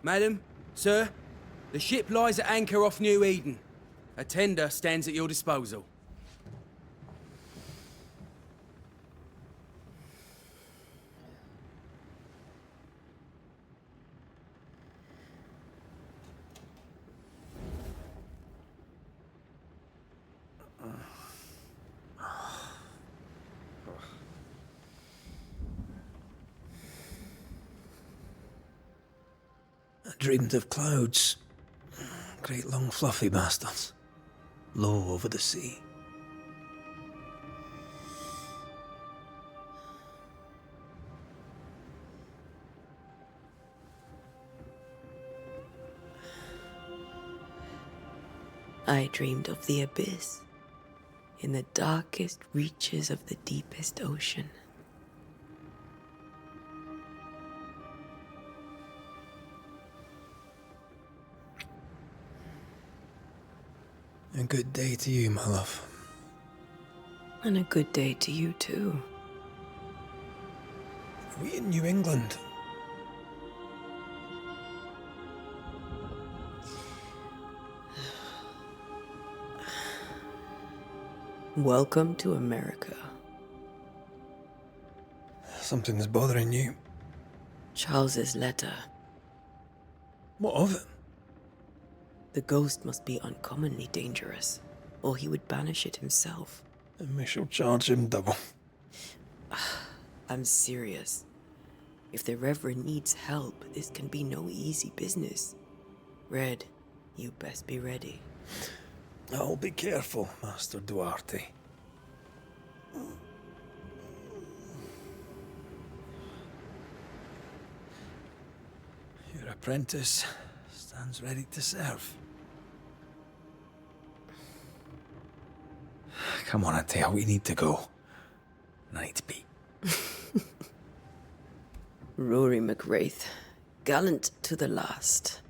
Madam, sir, the ship lies at anchor off New Eden. A tender stands at your disposal. I dreamed of clouds. Great long fluffy bastards. Low over the sea. I dreamed of the abyss, in the darkest reaches of the deepest ocean. A good day to you, my love. And a good day to you too. Are we in New England? Welcome to America. Something's bothering you. Charles's letter. What of it? The ghost must be uncommonly dangerous, or he would banish it himself. And we shall charge him double. I'm serious. If the Reverend needs help, this can be no easy business. Red, you best be ready. I'll be careful, Master Duarte. Your apprentice stands ready to serve. Come on, Atea, we need to go. I need to be. Rory McWraith, gallant to the last.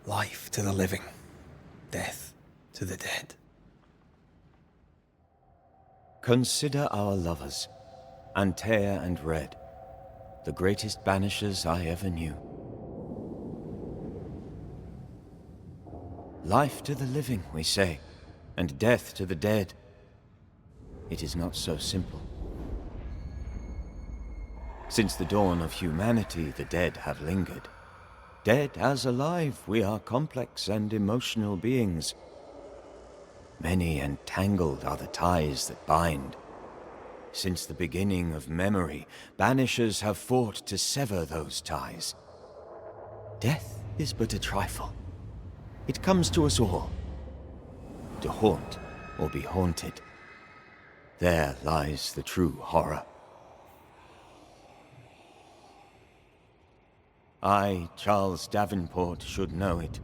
Life to the living, death to the dead. Consider our lovers, Antea and Red, the greatest banishers I ever knew. Life to the living, we say, and death to the dead. It is not so simple. Since the dawn of humanity, the dead have lingered. Dead as alive, we are complex and emotional beings. Many and tangled are the ties that bind. Since the beginning of memory, banishers have fought to sever those ties. Death is but a trifle. It comes to us all. To haunt or be haunted. There lies the true horror. I, Charles Davenport, should know it.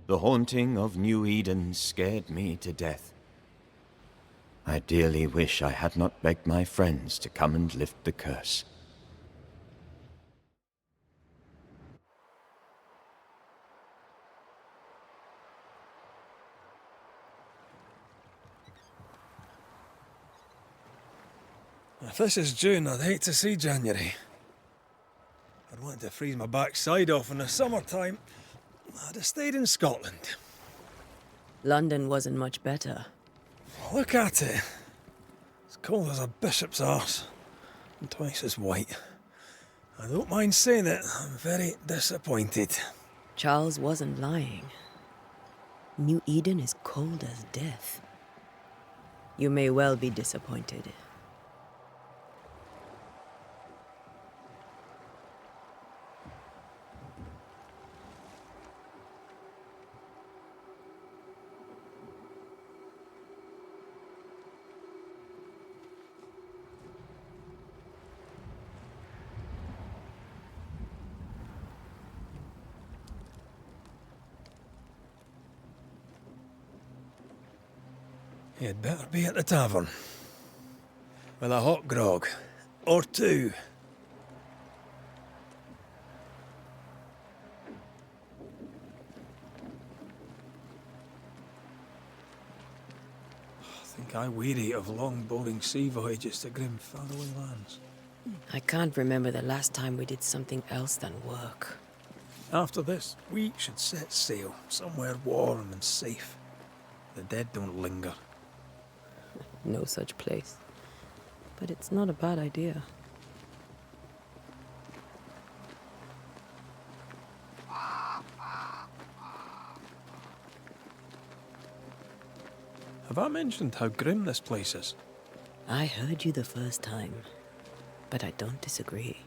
The haunting of New Eden scared me to death. I dearly wish I had not begged my friends to come and lift the curse. If this is June, I'd hate to see January. I'd want to freeze my backside off in the summertime. I'd have stayed in Scotland. London wasn't much better. Look at it. As cold as a bishop's arse. And twice as white. I don't mind saying it, I'm very disappointed. Charles wasn't lying. New Eden is cold as death. You may well be disappointed. You'd better be at the tavern. With a hot grog. Or two. I think I weary of long, boring sea voyages to grim, faraway lands. I can't remember the last time we did something else than work. After this, we should set sail somewhere warm and safe. The dead don't linger. No such place. But it's not a bad idea. Have I mentioned how grim this place is? I heard you the first time, but I don't disagree.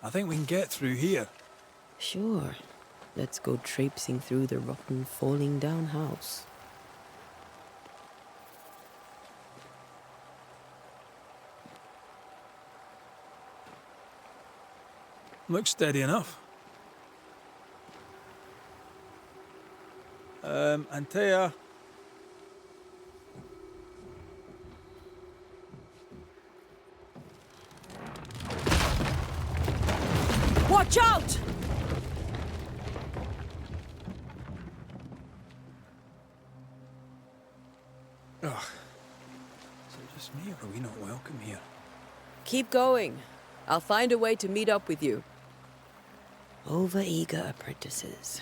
I think we can get through here. Sure. Let's go traipsing through the rotten, falling down house. Looks steady enough. Antea. Watch out! Ugh. Is it just me, or are we not welcome here? Keep going. I'll find a way to meet up with you. Over-eager apprentices.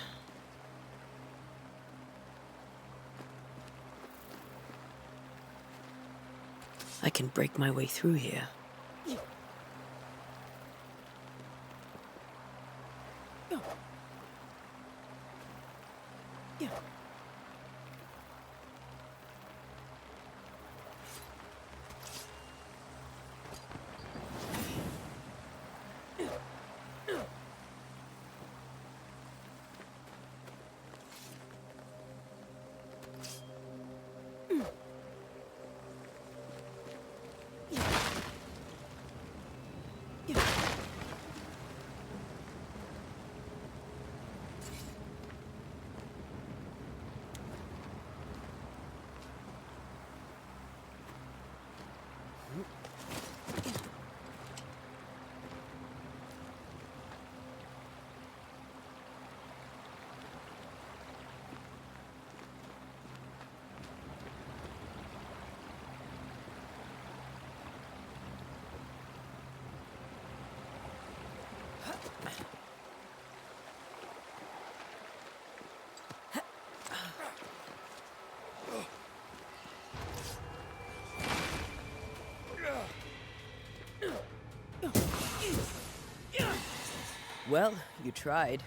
I can break my way through here. Well, you tried.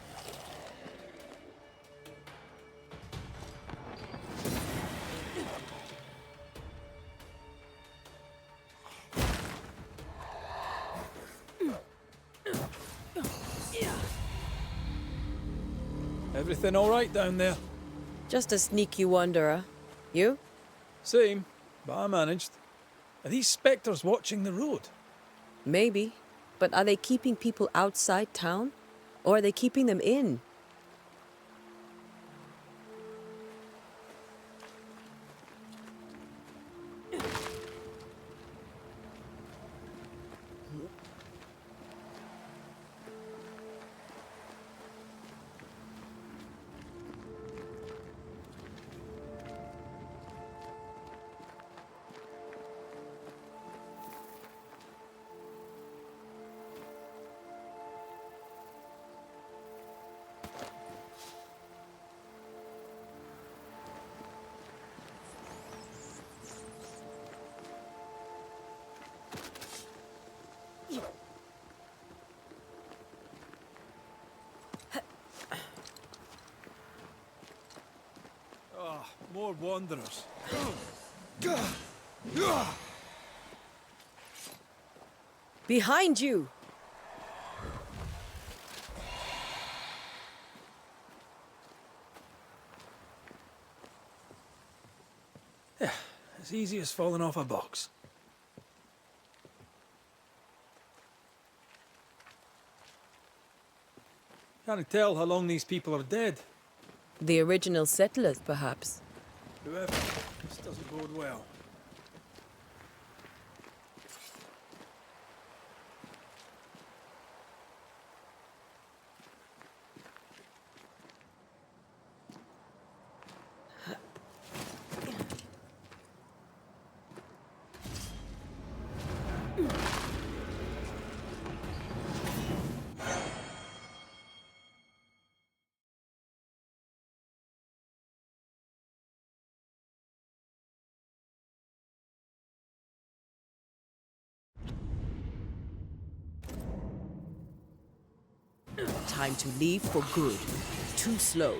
Everything all right down there? Just a sneaky wanderer. You? Same, but I managed. Are these spectres watching the road? Maybe. But are they keeping people outside town? Or are they keeping them in? More wanderers. Behind you! As easy as falling off a box. Can't tell how long these people are dead. The original settlers, perhaps. Whoever, this doesn't bode well. Time to leave for good. Too slow.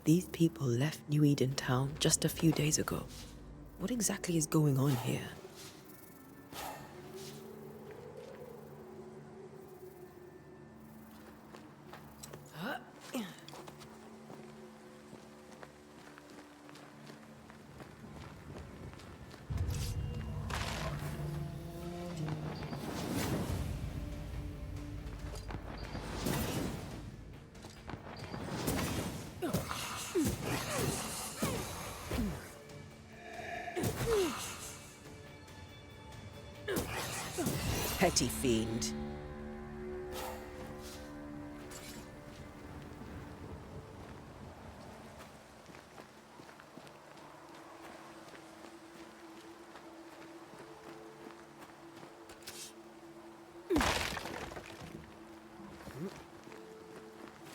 These people left New Eden town just a few days ago. What exactly is going on here? Petty fiend.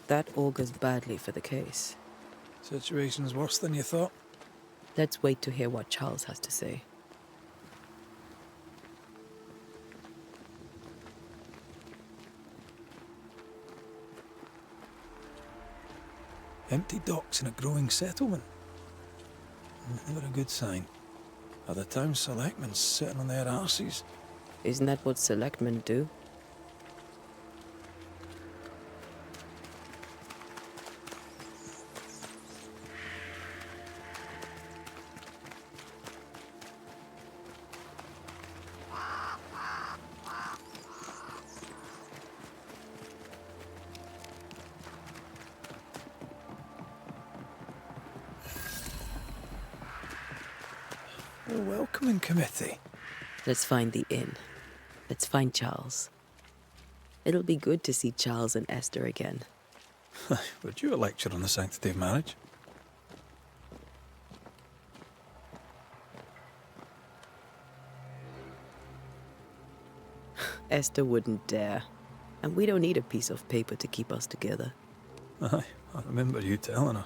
That augurs badly for the case. Situation's worse than you thought. Let's wait to hear what Charles has to say. Empty docks in a growing settlement. Never a good sign. Are the town selectmen sitting on their arses? Isn't that what selectmen do? A welcoming committee. Let's find the inn. Let's find Charles. It'll be good to see Charles and Esther again. Would you a lecture on the sanctity of marriage? Esther wouldn't dare. And we don't need a piece of paper to keep us together. Aye, I remember you telling her.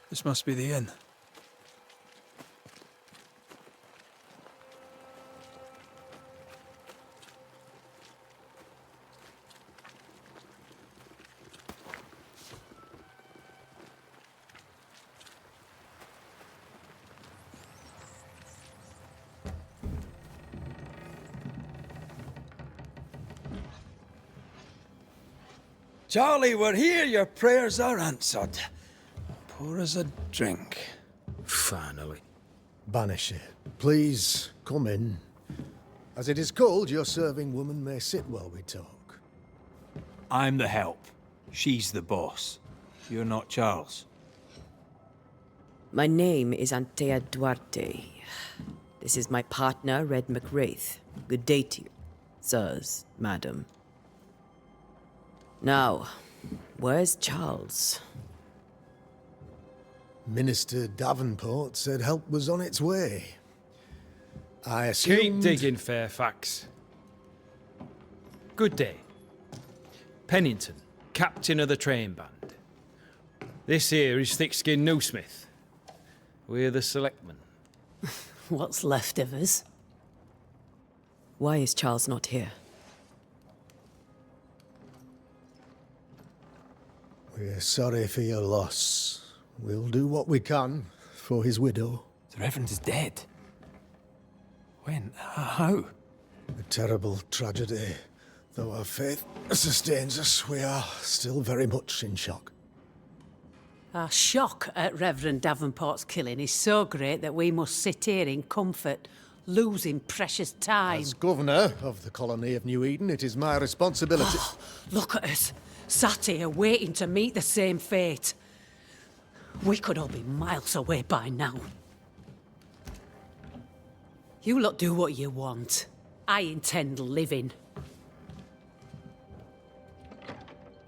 This must be the inn. Charlie, we're here. Your prayers are answered. Pour us a drink. Finally. Banisher, please come in. As it is cold, your serving woman may sit while we talk. I'm the help. She's the boss. You're not Charles. My name is Antea Duarte. This is my partner, Red McWraith. Good day to you, sirs, madam. Now, where's Charles? Minister Davenport said help was on its way. I assumed... Keep digging, Fairfax. Good day. Pennington, captain of the train band. This here is Thick-Skinned Newsmith. We're the selectmen. What's left of us? Why is Charles not here? We're sorry for your loss. We'll do what we can for his widow. The Reverend is dead. When? How? A terrible tragedy. Though our faith sustains us, we are still very much in shock. Our shock at Reverend Davenport's killing is so great that we must sit here in comfort, losing precious time. As governor of the colony of New Eden, it is my responsibility... Look at us, sat here waiting to meet the same fate. We could all be miles away by now. You lot do what you want. I intend living.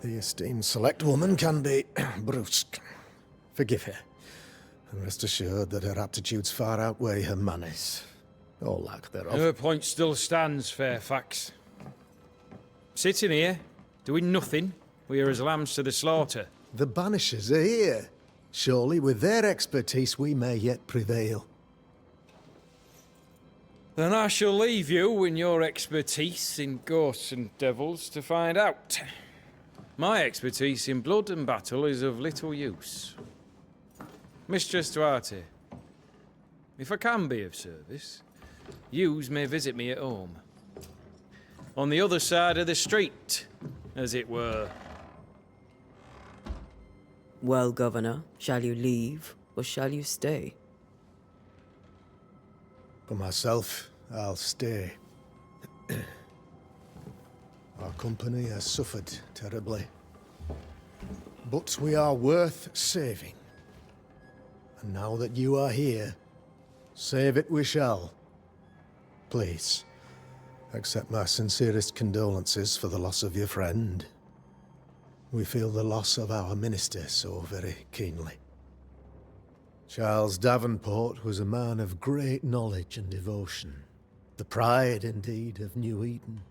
The esteemed select woman can be brusque. Forgive her, and rest assured that her aptitudes far outweigh her manners, or lack thereof. Her point still stands, Fairfax. Sitting here, doing nothing, we are as lambs to the slaughter. The Banishers are here. Surely, with their expertise, we may yet prevail. Then I shall leave you and your expertise in ghosts and devils to find out. My expertise in blood and battle is of little use. Mistress Duarte, if I can be of service, yous may visit me at home. On the other side of the street, as it were. Well, Governor, shall you leave or shall you stay? For myself, I'll stay. Our company has suffered terribly. But we are worth saving. And now that you are here, save it we shall. Please, accept my sincerest condolences for the loss of your friend. We feel the loss of our minister so very keenly. Charles Davenport was a man of great knowledge and devotion. The pride, indeed, of New Eden.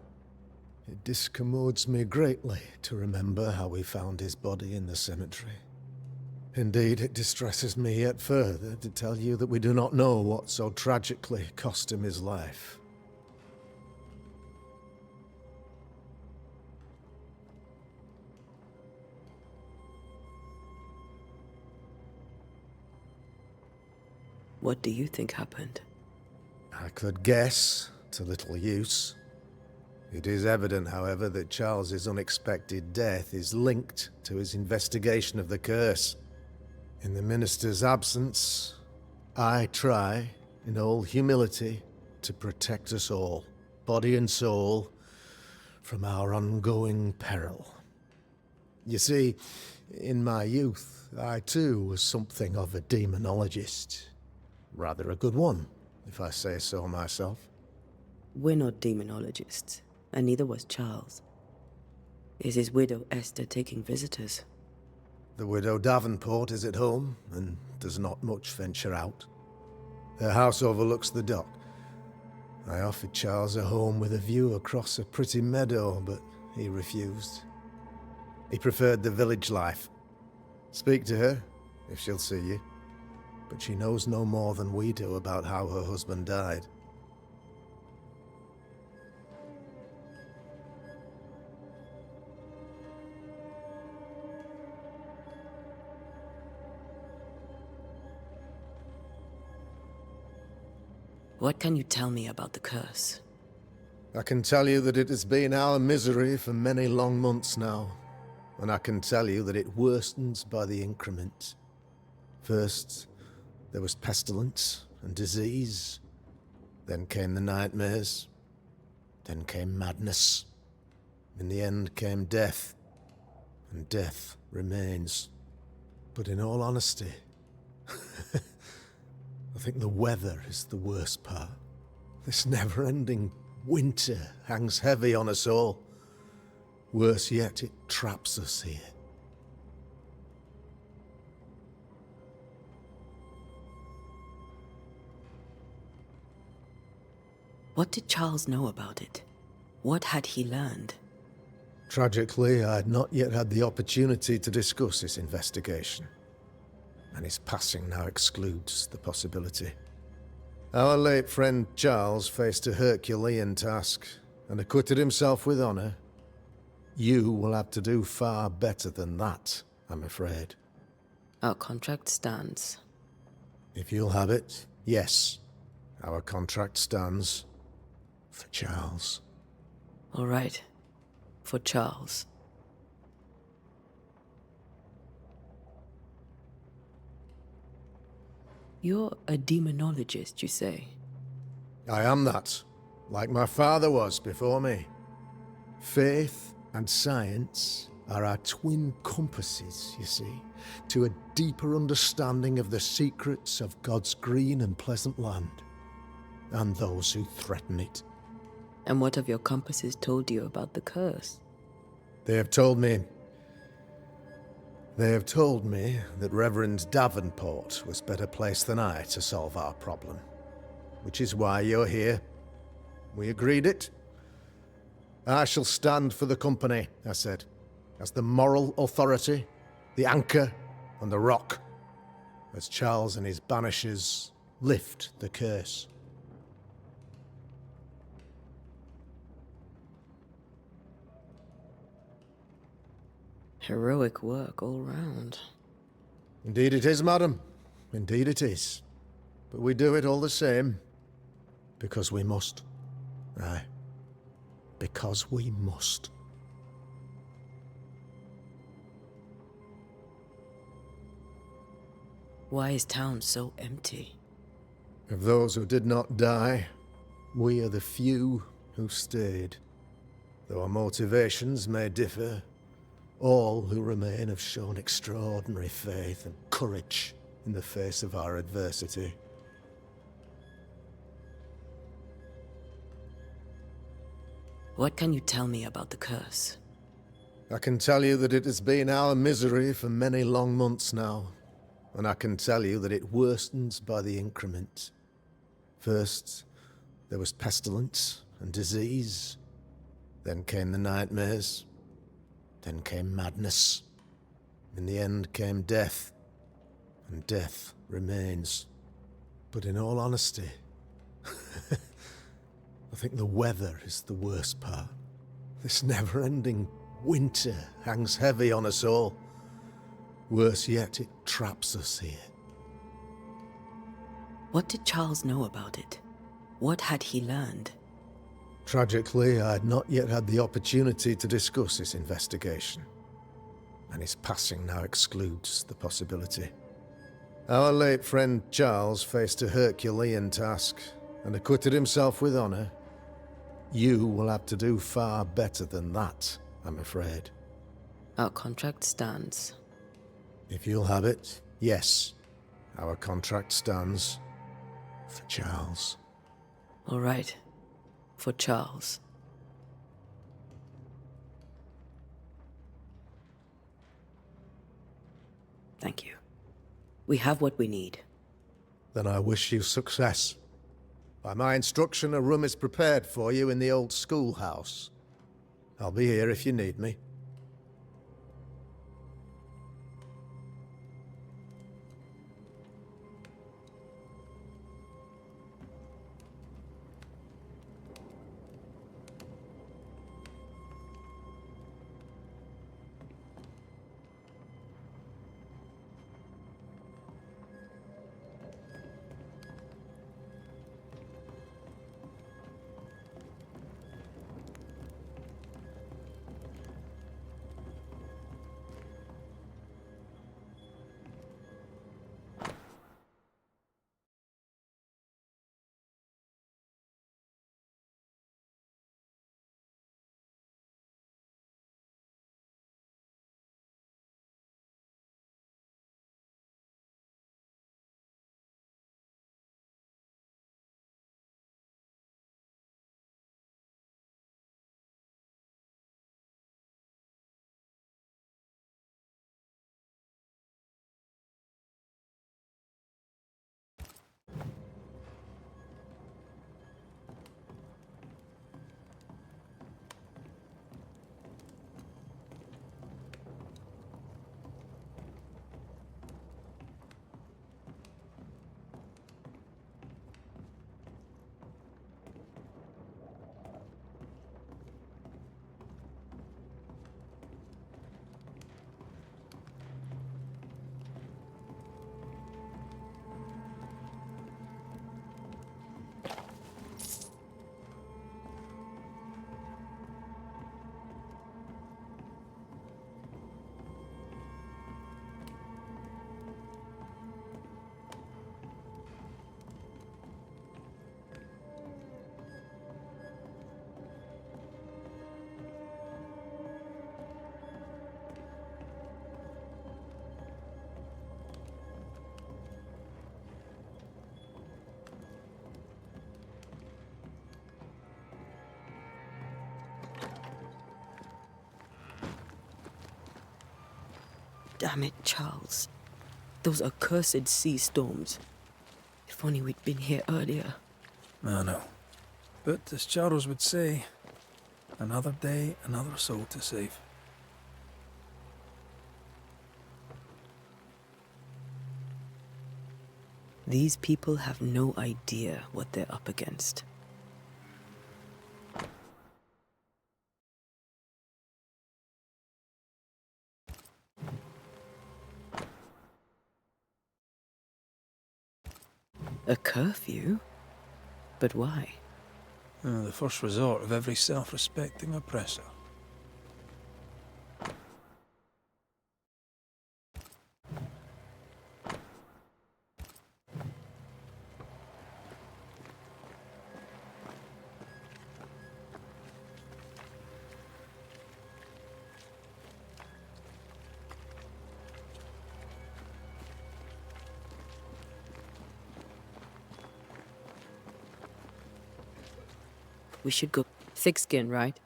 It discommodes me greatly to remember how we found his body in the cemetery. Indeed, it distresses me yet further to tell you that we do not know what so tragically cost him his life. What do you think happened? I could guess, to little use. It is evident, however, that Charles's unexpected death is linked to his investigation of the curse. In the minister's absence, I try, in all humility, to protect us all, body and soul, from our ongoing peril. You see, in my youth, I too was something of a demonologist. Rather a good one, if I say so myself. We're not demonologists, and neither was Charles. Is his widow Esther taking visitors? The widow Davenport is at home, and does not much venture out. Their house overlooks the dock. I offered Charles a home with a view across a pretty meadow, but he refused. He preferred the village life. Speak to her, if she'll see you. But she knows no more than we do about how her husband died. What can you tell me about the curse? I can tell you that it has been our misery for many long months now. And I can tell you that it worsens by the increment. First, there was pestilence and disease. Then came the nightmares. Then came madness. In the end came death. And death remains. But in all honesty, I think the weather is the worst part. This never-ending winter hangs heavy on us all. Worse yet, it traps us here. What did Charles know about it? What had he learned? Tragically, I had not yet had the opportunity to discuss this investigation, and his passing now excludes the possibility. Our late friend Charles faced a Herculean task, and acquitted himself with honor. You will have to do far better than that, I'm afraid. Our contract stands. If you'll have it, yes. Our contract stands for Charles. All right. For Charles. You're a demonologist, you say? I am that, like my father was before me. Faith and science are our twin compasses, you see, to a deeper understanding of the secrets of God's green and pleasant land, and those who threaten it. And what have your compasses told you about the curse? They have told me that Reverend Davenport was better placed than I to solve our problem. Which is why you're here. We agreed it. I shall stand for the company, I said, as the moral authority, the anchor, and the rock, as Charles and his Banishers lift the curse. Heroic work all round. Indeed it is, madam. Indeed it is. But we do it all the same. Because we must. Aye. Because we must. Why is town so empty? Of those who did not die, we are the few who stayed. Though our motivations may differ, all who remain have shown extraordinary faith and courage in the face of our adversity. What can you tell me about the curse? I can tell you that it has been our misery for many long months now, and I can tell you that it worsens by the increment. First, there was pestilence and disease. Then came the nightmares. Then came madness. In the end came death, and death remains. But in all honesty, I think the weather is the worst part. This never-ending winter hangs heavy on us all. Worse yet, it traps us here. What did Charles know about it? What had he learned? Tragically, I had not yet had the opportunity to discuss this investigation, and his passing now excludes the possibility. Our late friend Charles faced a Herculean task, and acquitted himself with honor. You will have to do far better than that, I'm afraid. Our contract stands. If you'll have it, yes. Our contract stands for Charles. All right. For Charles. Thank you. We have what we need. Then I wish you success. By my instruction, a room is prepared for you in the old schoolhouse. I'll be here if you need me. Damn it, Charles. Those accursed sea storms. If only we'd been here earlier. I know. But as Charles would say, another day, another soul to save. These people have no idea what they're up against. A curfew? But why? The first resort of every self-respecting oppressor. We should go. Thick skin, right?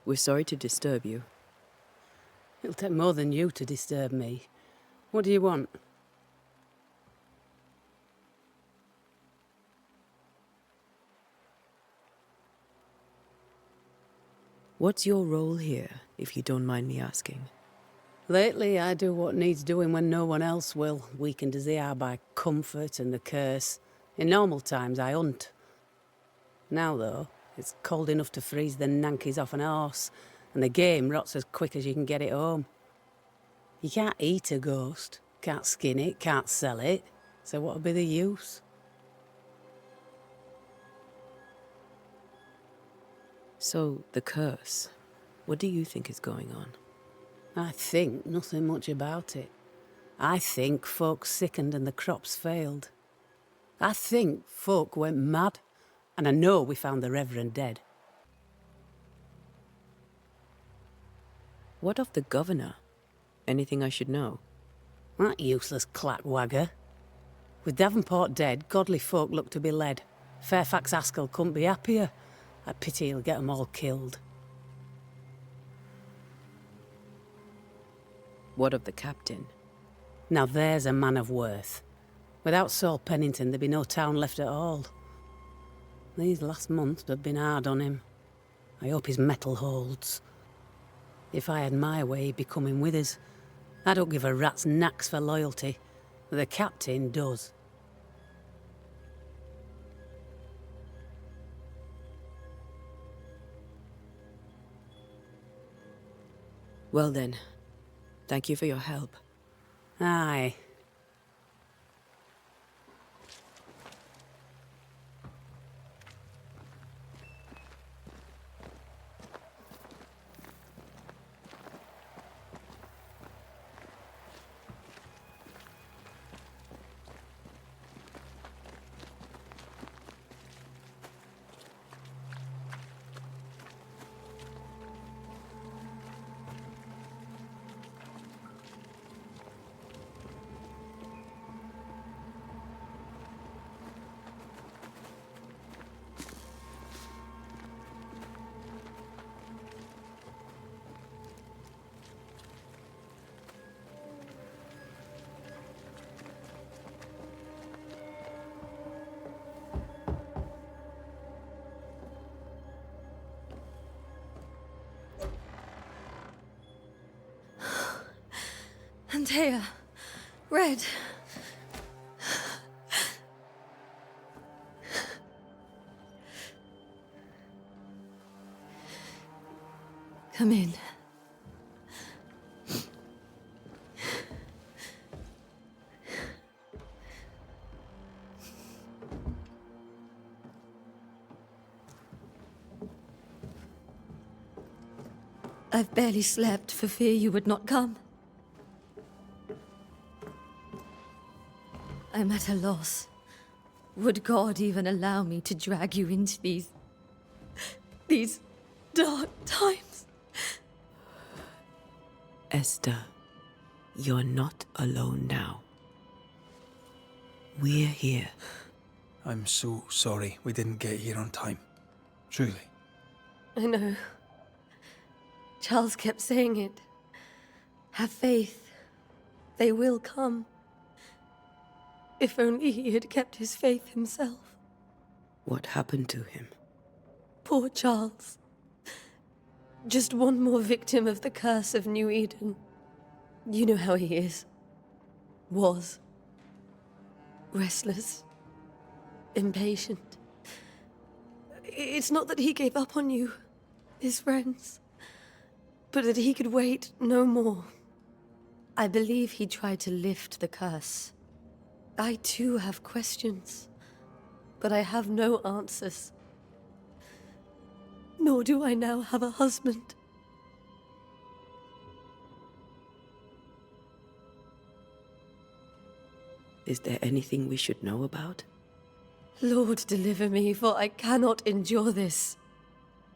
We're sorry to disturb you. It'll take more than you to disturb me. What do you want? What's your role here, if you don't mind me asking? Lately, I do what needs doing when no one else will, weakened as they are by comfort and the curse. In normal times, I hunt. Now, though, it's cold enough to freeze the nankies off an horse, and the game rots as quick as you can get it home. You can't eat a ghost, can't skin it, can't sell it, so what'll be the use? So, the curse. What do you think is going on? I think nothing much about it. I think folk sickened and the crops failed. I think folk went mad, and I know we found the Reverend dead. What of the governor? Anything I should know? That useless clackwagger. With Davenport dead, godly folk look to be led. Fairfax Askell couldn't be happier. I pity he'll get 'em all killed. What of the captain? Now there's a man of worth. Without Saul Pennington, there'd be no town left at all. These last months have been hard on him. I hope his mettle holds. If I had my way, he'd be coming with us. I don't give a rat's knacks for loyalty, but the captain does. Well then, thank you for your help. Aye. Antea, Red. Come in. I've barely slept for fear you would not come. I'm at a loss. Would God even allow me to drag you into these dark times? Esther, you're not alone now. We're here. I'm so sorry we didn't get here on time. Truly. I know. Charles kept saying it. Have faith. They will come. If only he had kept his faith himself. What happened to him? Poor Charles. Just one more victim of the curse of New Eden. You know how he is. Was. Restless. Impatient. It's not that he gave up on you, his friends, but that he could wait no more. I believe he tried to lift the curse. I too have questions, but I have no answers. Nor do I now have a husband. Is there anything we should know about? Lord, deliver me, for I cannot endure this.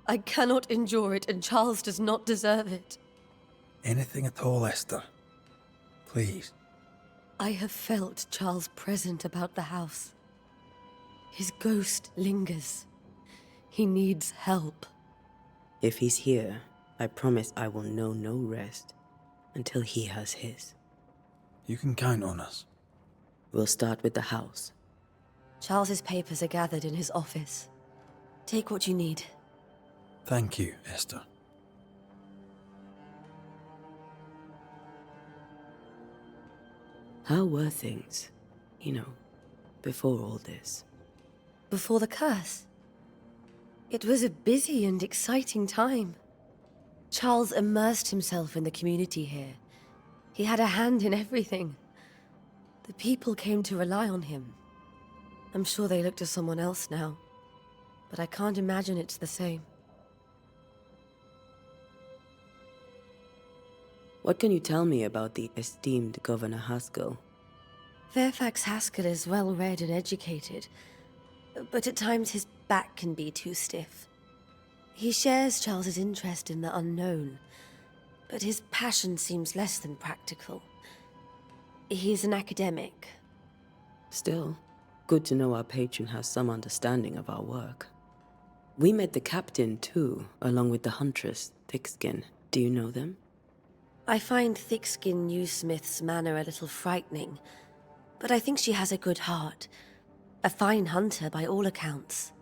I cannot endure it, and Charles does not deserve it. Anything at all, Esther. Please. I have felt Charles present about the house. His ghost lingers. He needs help. If he's here, I promise I will know no rest until he has his. You can count on us. We'll start with the house. Charles's papers are gathered in his office. Take what you need. Thank you, Esther. How were things, before all this? Before the curse? It was a busy and exciting time. Charles immersed himself in the community here. He had a hand in everything. The people came to rely on him. I'm sure they look to someone else now, but I can't imagine it's the same. What can you tell me about the esteemed Governor Haskell? Fairfax Haskell is well read and educated, but at times his back can be too stiff. He shares Charles's interest in the unknown, but his passion seems less than practical. He's an academic. Still, good to know our patron has some understanding of our work. We met the captain, too, along with the huntress, Thickskin. Do you know them? I find Thickskin Newsmith's manner a little frightening, but I think she has a good heart. A fine hunter by all accounts.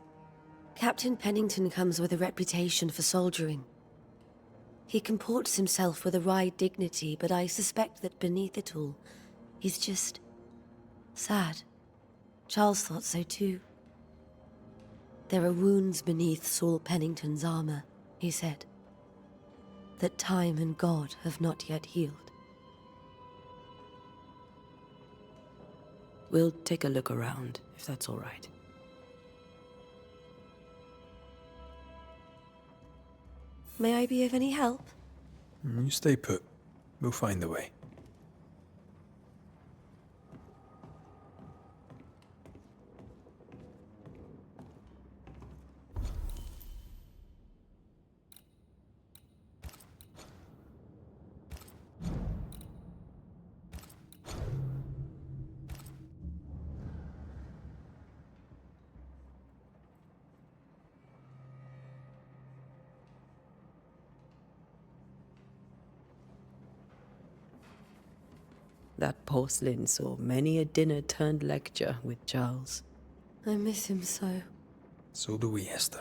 Captain Pennington comes with a reputation for soldiering. He comports himself with a wry dignity, but I suspect that beneath it all, he's just sad. Charles thought so too. There are wounds beneath Saul Pennington's armor, he said, that time and God have not yet healed. We'll take a look around, if that's all right. May I be of any help? You stay put. We'll find a way. That porcelain saw many a dinner turned lecture with Charles. I miss him so. So do we, Esther.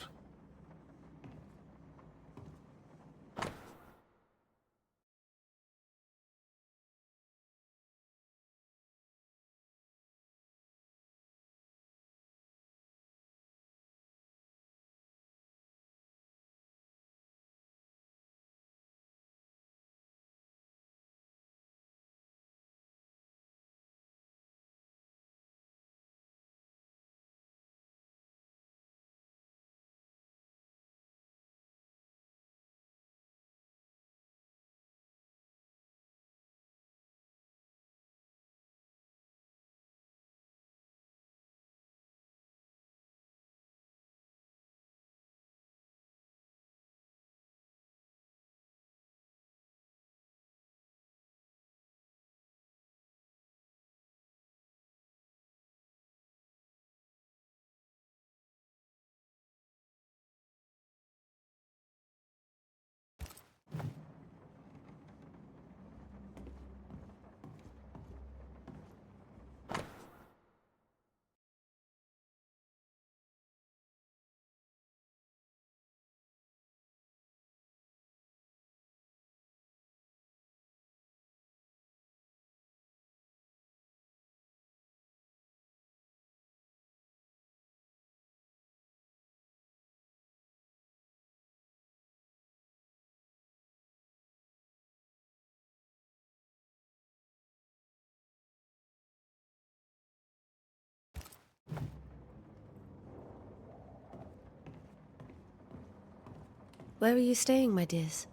Where are you staying, my dears?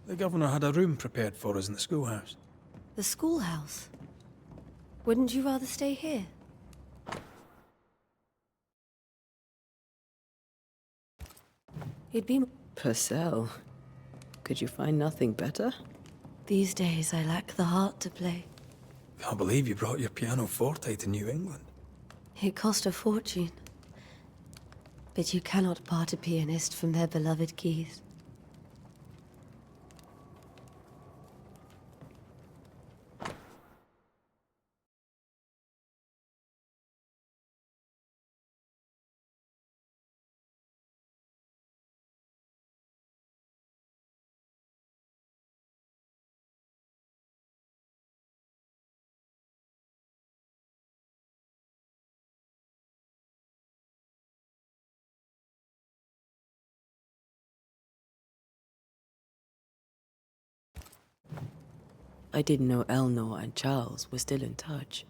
The governor had a room prepared for us in the schoolhouse. The schoolhouse? Wouldn't you rather stay here? It'd be... Purcell, could you find nothing better? These days, I lack the heart to play. Can't believe you brought your pianoforte to New England. It cost a fortune. But you cannot part a pianist from their beloved keys. I didn't know Eleanor and Charles were still in touch.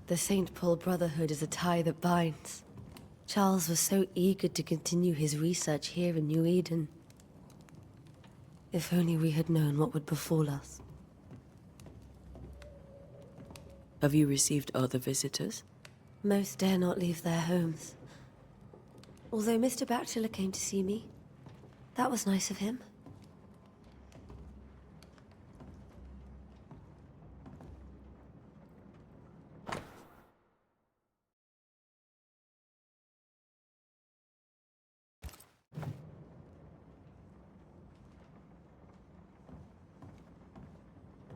The St. Paul Brotherhood is a tie that binds. Charles was so eager to continue his research here in New Eden. If only we had known what would befall us. Have you received other visitors? Most dare not leave their homes. Although Mr. Bachelor came to see me. That was nice of him.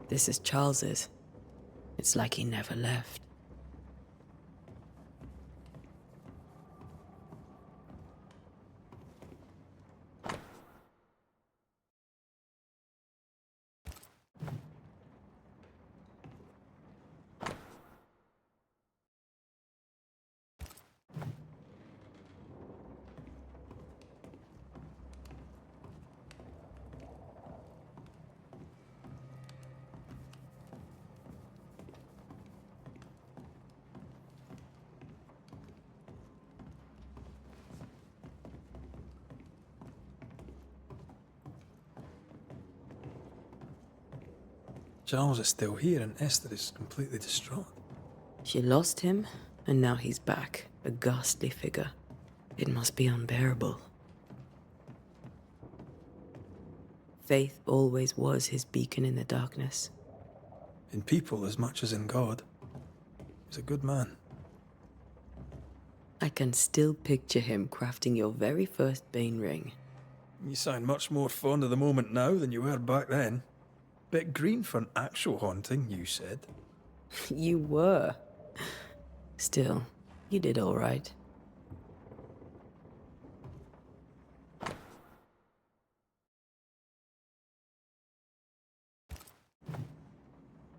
This is Charles's. It's like he never left. Charles is still here and Esther is completely distraught. She lost him, and now he's back, a ghastly figure. It must be unbearable. Faith always was his beacon in the darkness. In people as much as in God. He's a good man. I can still picture him crafting your very first Bane ring. You sound much more fond of the moment now than you were back then. Bit green for an actual haunting, you said. You were. Still, you did all right.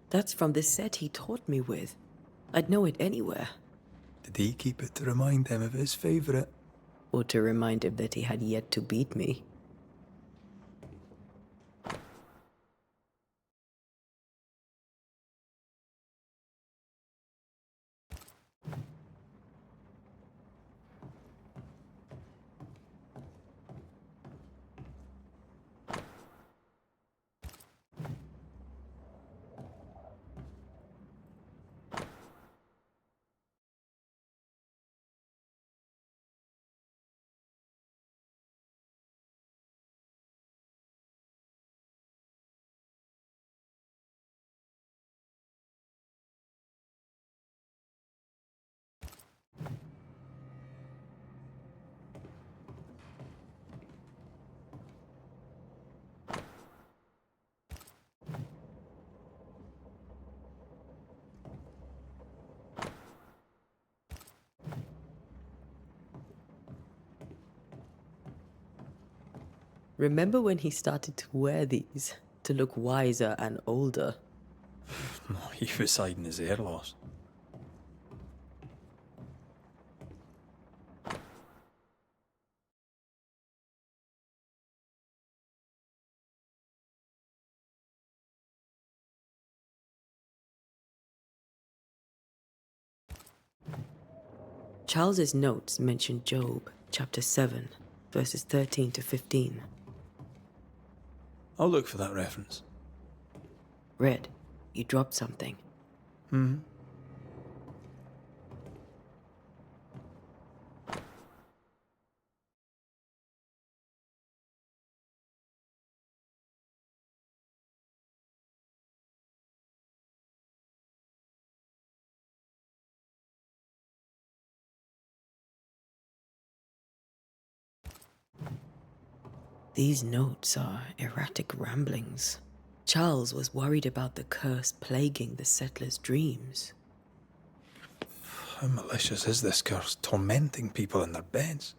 That's from the set he taught me with. I'd know it anywhere. Did he keep it to remind him of his favourite? Or to remind him that he had yet to beat me. Remember when he started to wear these to look wiser and older? No, he was hiding his hair loss. Charles's notes mention Job, chapter 7, verses 13 to 15. I'll look for that reference. Red, you dropped something. These notes are erratic ramblings. Charles was worried about the curse plaguing the settlers' dreams. How malicious is this curse, tormenting people in their beds?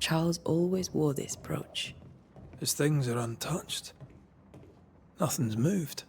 Charles always wore this brooch. His things are untouched. Nothing's moved.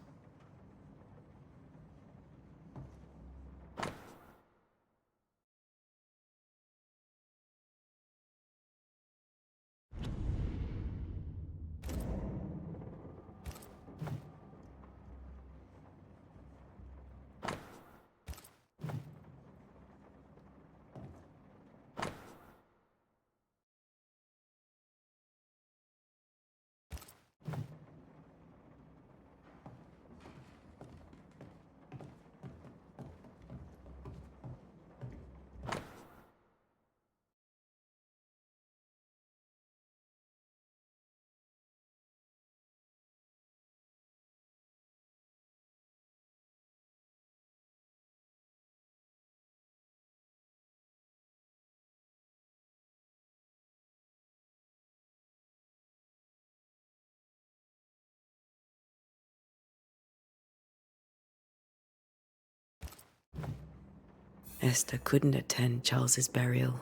Esther couldn't attend Charles's burial.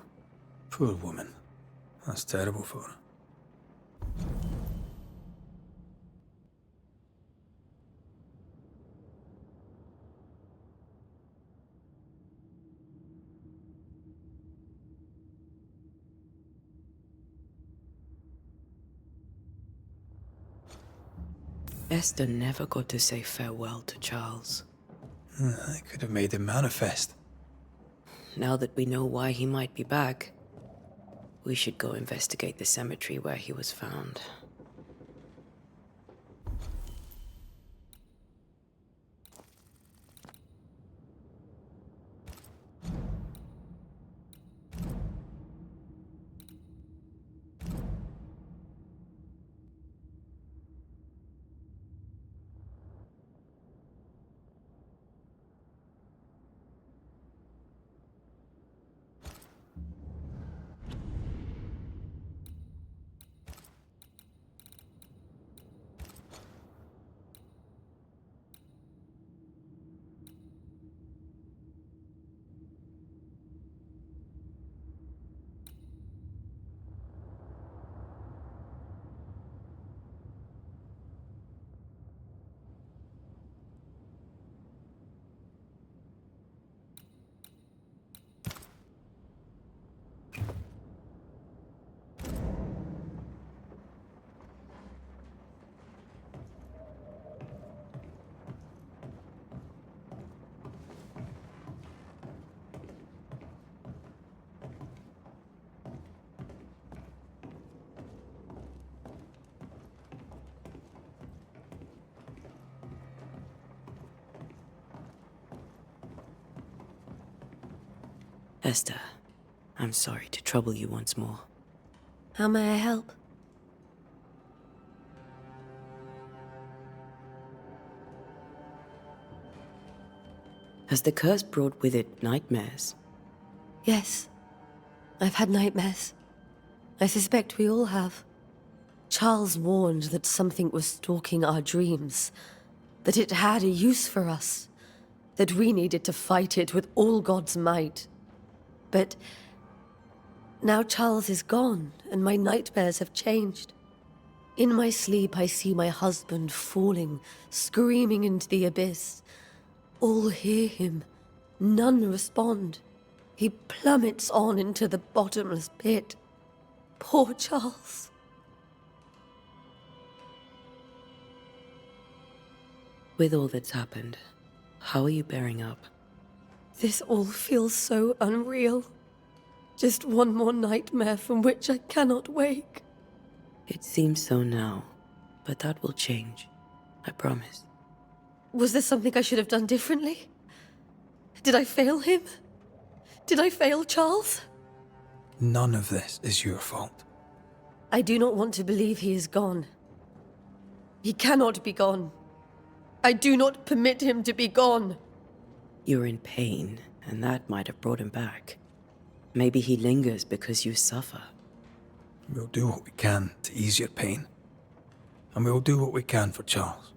Poor woman. That's terrible for her. Esther never got to say farewell to Charles. I could have made him manifest. Now that we know why he might be back, we should go investigate the cemetery where he was found. Esther, I'm sorry to trouble you once more. How may I help? Has the curse brought with it nightmares? Yes. I've had nightmares. I suspect we all have. Charles warned that something was stalking our dreams, that it had a use for us, that we needed to fight it with all God's might. But now Charles is gone, and my nightmares have changed. In my sleep, I see my husband falling, screaming into the abyss. All hear him. None respond. He plummets on into the bottomless pit. Poor Charles. With all that's happened, how are you bearing up? This all feels so unreal. Just one more nightmare from which I cannot wake. It seems so now, but that will change. I promise. Was there something I should have done differently? Did I fail him? Did I fail Charles? None of this is your fault. I do not want to believe he is gone. He cannot be gone. I do not permit him to be gone. You're in pain, and that might have brought him back. Maybe he lingers because you suffer. We'll do what we can to ease your pain. And we'll do what we can for Charles.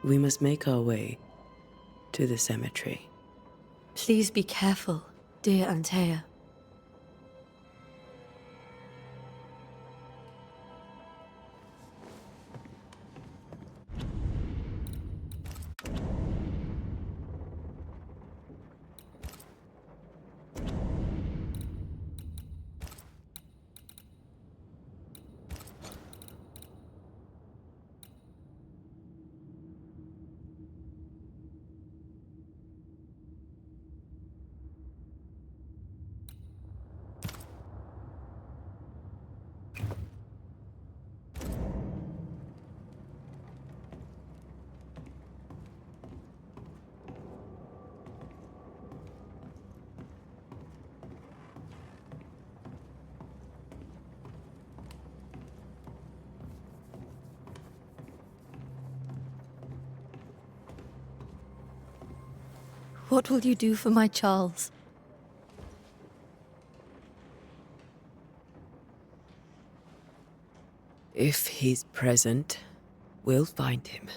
We must make our way to the cemetery. Please be careful, dear Antea. What will you do for my Charles? If he's present, we'll find him.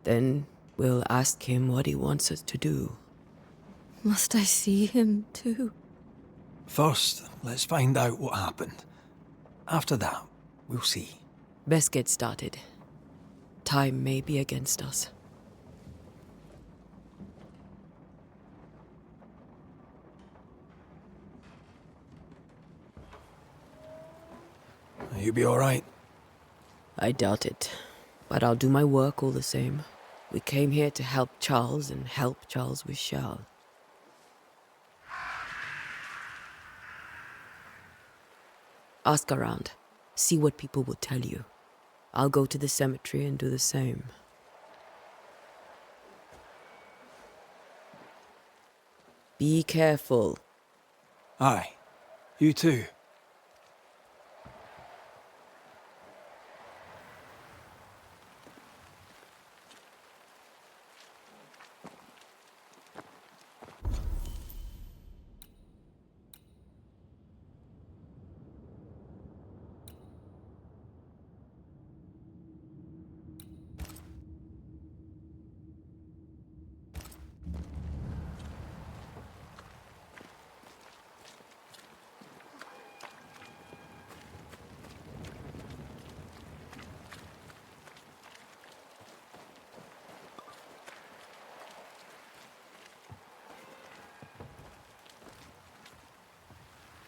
Then we'll ask him what he wants us to do. Must I see him too? First, let's find out what happened. After that, we'll see. Best get started. Time may be against us. You be alright? I doubt it. But I'll do my work all the same. We came here to help Charles, and help Charles we shall. Ask around. See what people will tell you. I'll go to the cemetery and do the same. Be careful. Aye. You too.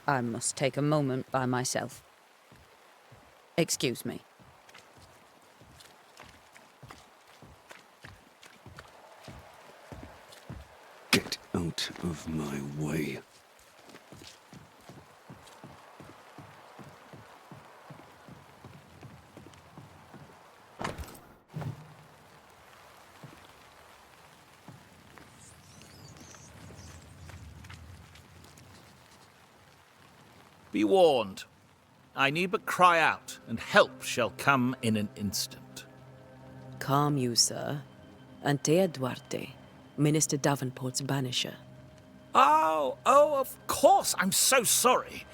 I must take a moment by myself. Excuse me. Get out of my way. Be warned. I need but cry out, and help shall come in an instant. Calm you, sir. Antea Duarte, Minister Davenport's banisher. Oh, of course. I'm so sorry.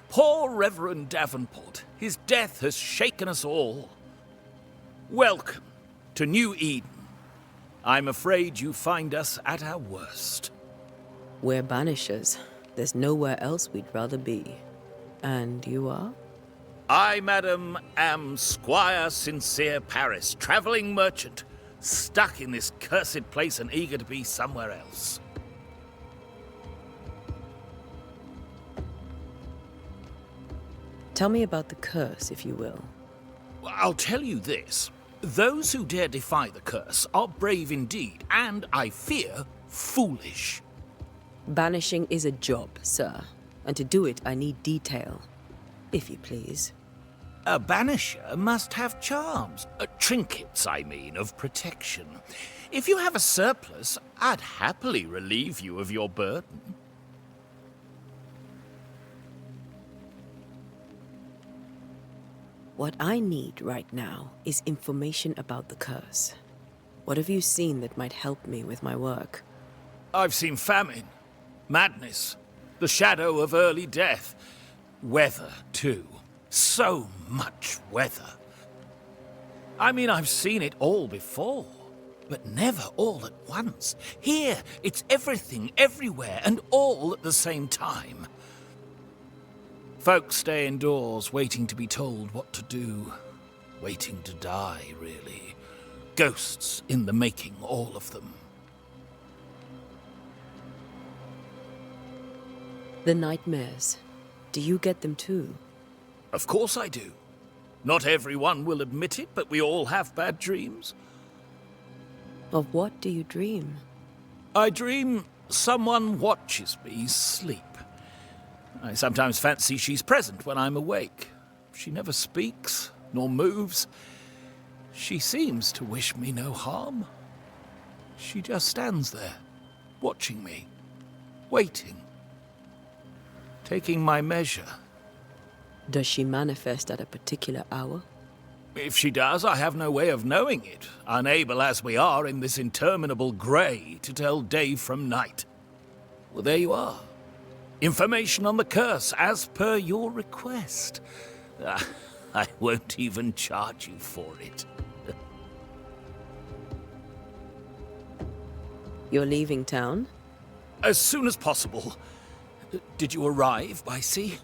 Poor Reverend Davenport. His death has shaken us all. Welcome to New Eden. I'm afraid you find us at our worst. We're banishers. There's nowhere else we'd rather be. And you are? I, madam, am Squire Sincere Paris, travelling merchant, stuck in this cursed place and eager to be somewhere else. Tell me about the curse, if you will. I'll tell you this. Those who dare defy the curse are brave indeed, and, I fear, foolish. Banishing is a job, sir. And to do it, I need detail. If you please. A banisher must have charms. Trinkets, I mean, of protection. If you have a surplus, I'd happily relieve you of your burden. What I need right now is information about the curse. What have you seen that might help me with my work? I've seen famine, madness, the shadow of early death. Weather, too. So much weather. I mean, I've seen it all before, but never all at once. Here, it's everything, everywhere, and all at the same time. Folks stay indoors, waiting to be told what to do. Waiting to die, really. Ghosts in the making, all of them. The nightmares. Do you get them too? Of course I do. Not everyone will admit it, but we all have bad dreams. Of what do you dream? I dream someone watches me sleep. I sometimes fancy she's present when I'm awake. She never speaks, nor moves. She seems to wish me no harm. She just stands there, watching me, waiting, taking my measure. Does she manifest at a particular hour? If she does, I have no way of knowing it, unable as we are in this interminable grey to tell day from night. Well, there you are. Information on the curse, as per your request. I won't even charge you for it. You're leaving town? As soon as possible. Did you arrive by sea?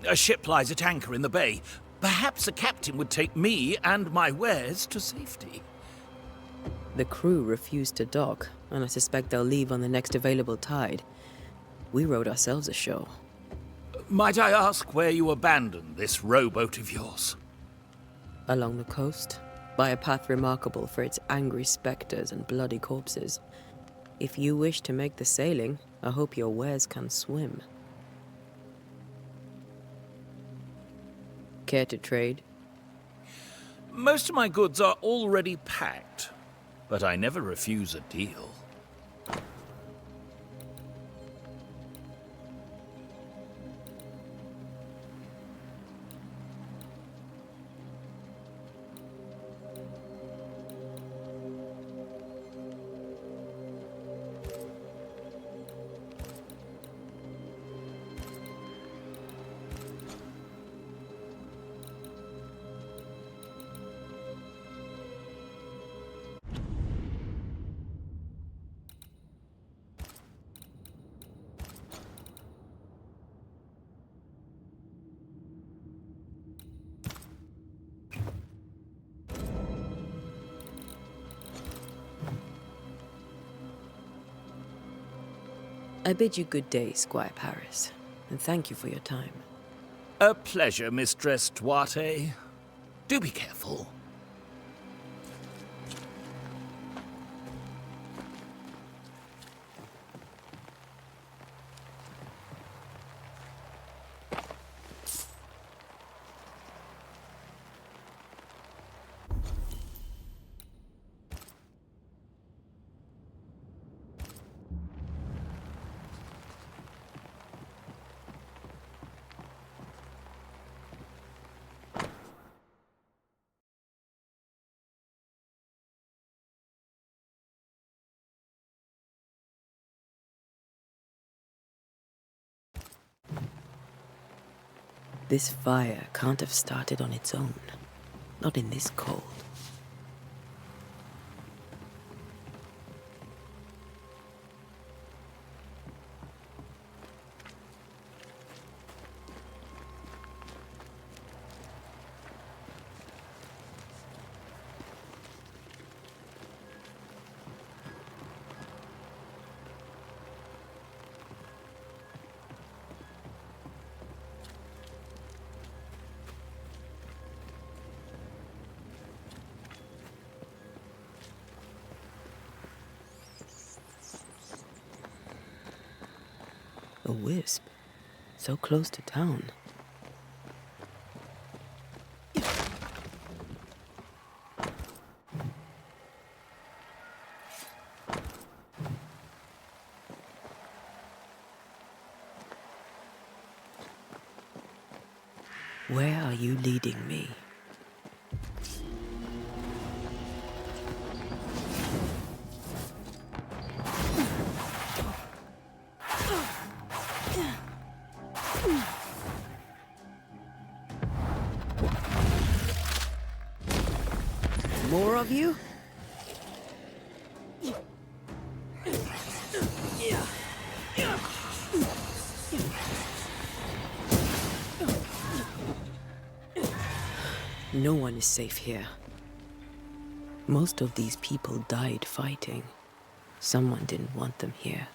A ship lies at anchor in the bay. Perhaps a captain would take me and my wares to safety. The crew refused to dock, and I suspect they'll leave on the next available tide. We rode ourselves ashore. Might I ask where you abandoned this rowboat of yours? Along the coast, by a path remarkable for its angry specters and bloody corpses. If you wish to make the sailing, I hope your wares can swim. Care to trade? Most of my goods are already packed, but I never refuse a deal. I bid you good day, Squire Paris, and thank you for your time. A pleasure, Mistress Duarte. Do be careful. This fire can't have started on its own. Not in this cold. A wisp, so close to town. Where are you leading me? More of you? No one is safe here. Most of these people died fighting. Someone didn't want them here.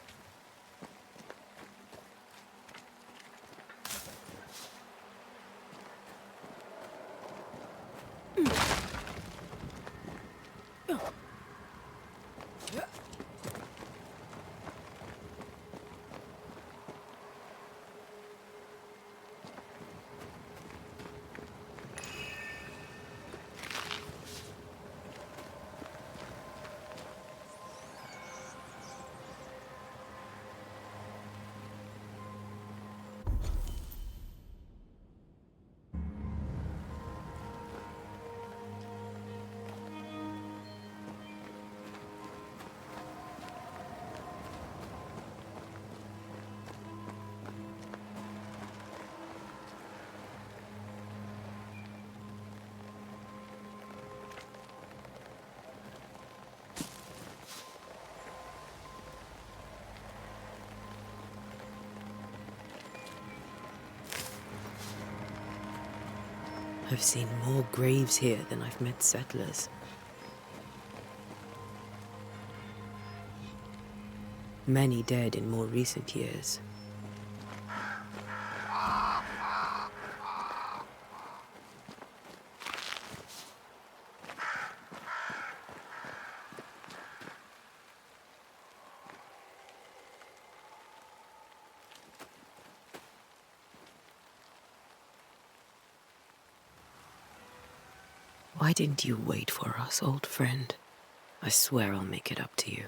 I've seen more graves here than I've met settlers. Many dead in more recent years. Why didn't you wait for us, old friend? I swear I'll make it up to you.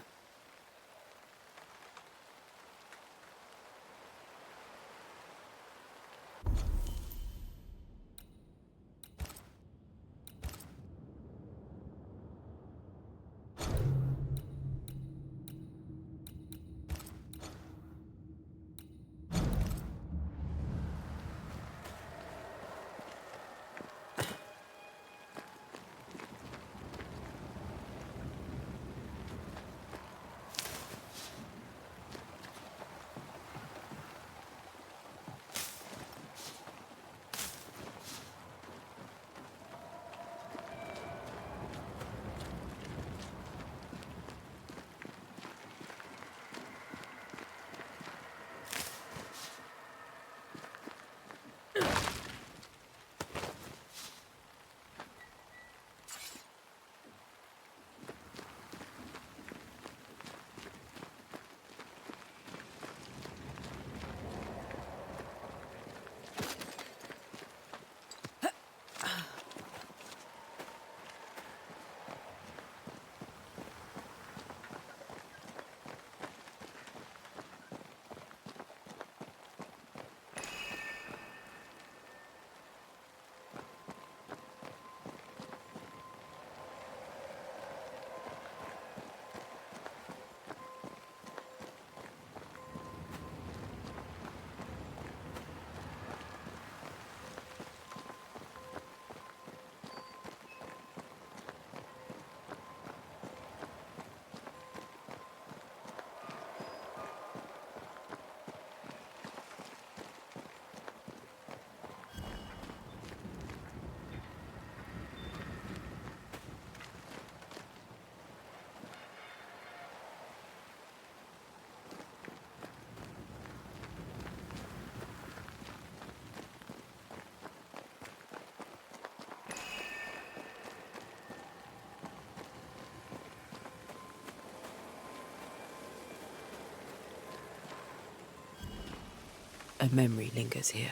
A memory lingers here.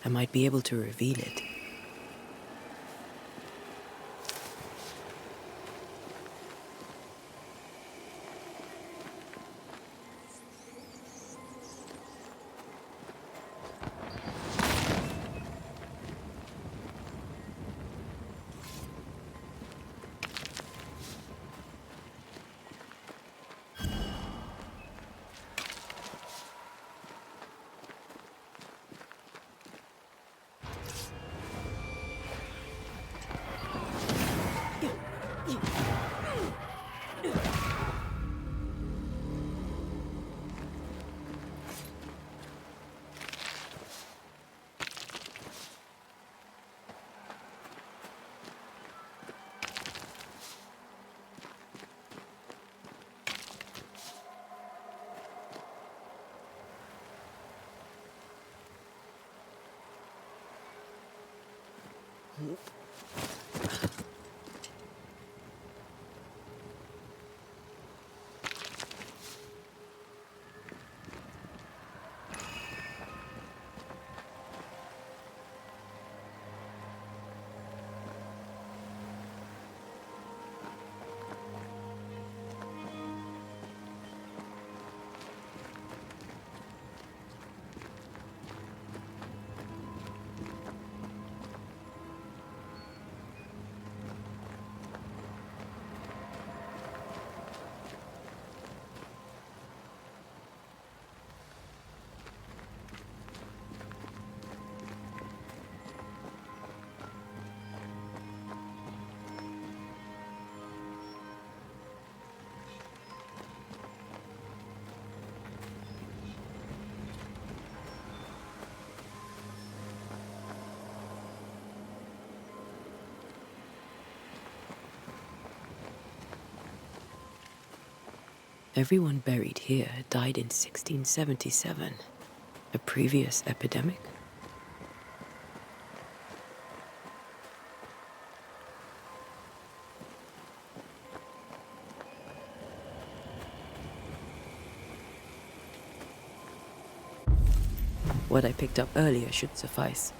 I might be able to reveal it. Everyone buried here died in 1677. A previous epidemic? What I picked up earlier should suffice.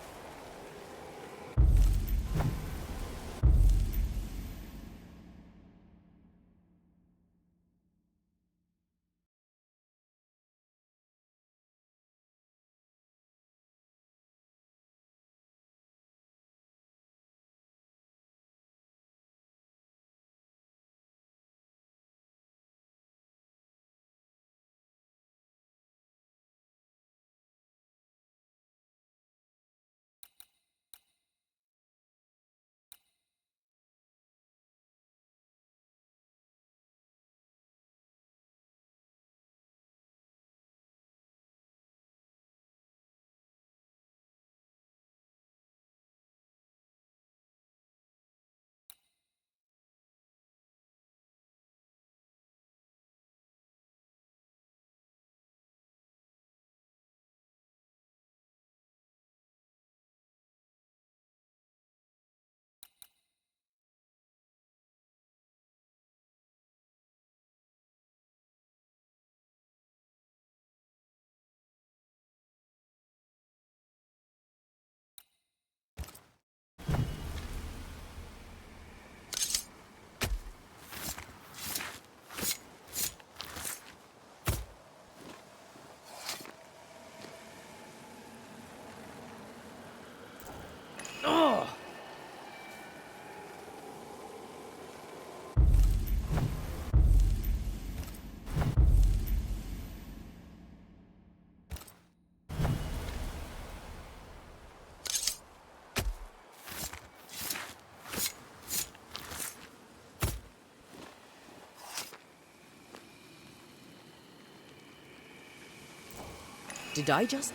Did I just...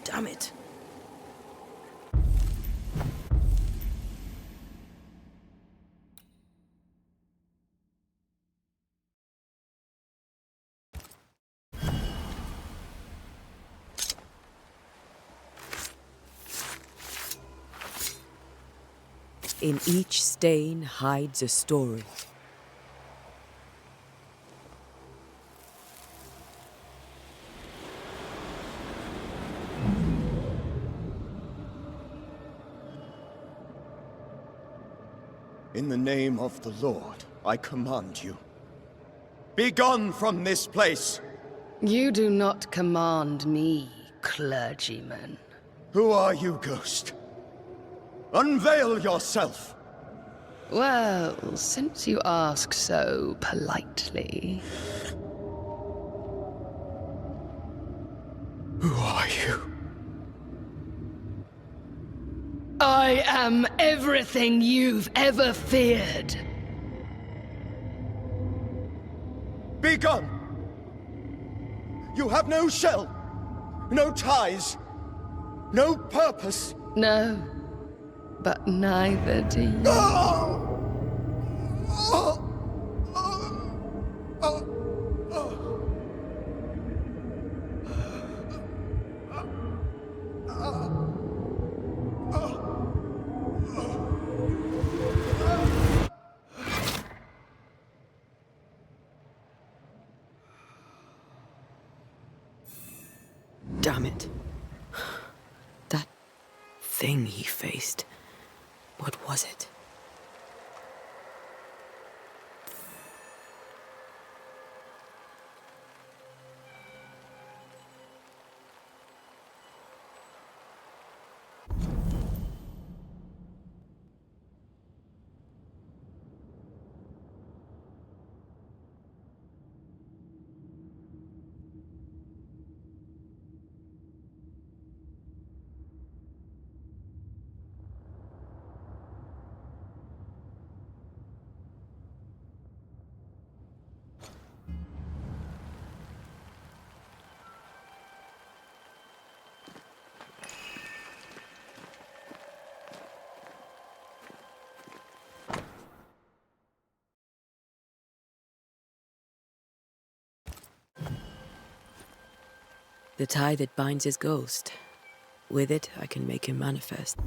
Damn it. In each stain hides a story. In the name of the Lord, I command you. Be gone from this place! You do not command me, clergyman. Who are you, ghost? Unveil yourself! Well, since you ask so politely... Who are you? I am everything you've ever feared. Be gone! You have no shell, no ties, no purpose. No, but neither do you. Damn it. That thing he faced. What was it? The tie that binds his ghost. With it, I can make him manifest.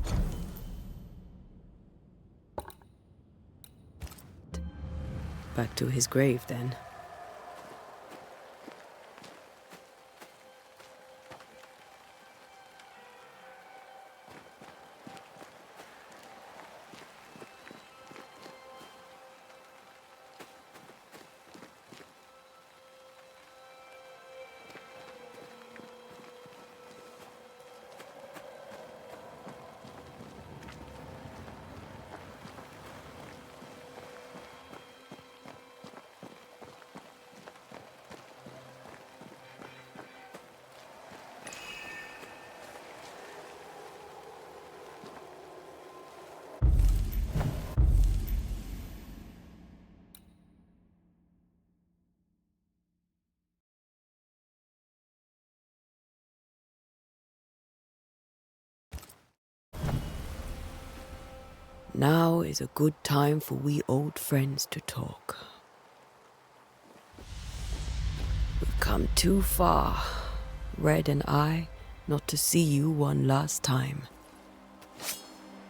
Back to his grave, then. Now is a good time for we old friends to talk. We've come too far, Red and I, not to see you one last time.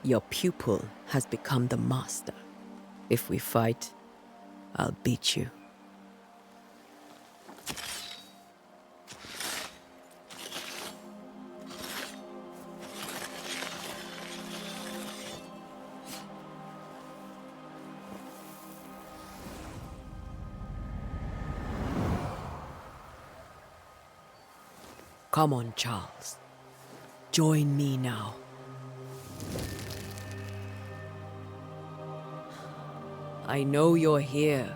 Your pupil has become the master. If we fight, I'll beat you. Come on, Charles. Join me now. I know you're here.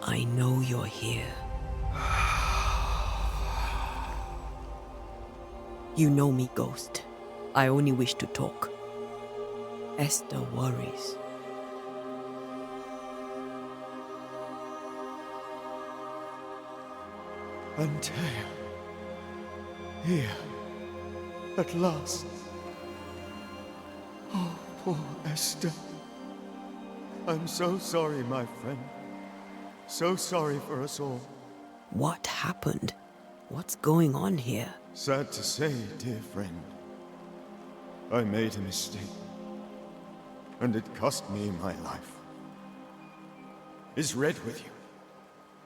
I know you're here. You know me, Ghost. I only wish to talk. Esther worries. Antea. Here. At last. Oh, poor Esther. I'm so sorry, my friend. So sorry for us all. What happened? What's going on here? Sad to say, dear friend. I made a mistake. And it cost me my life. Is Red with you?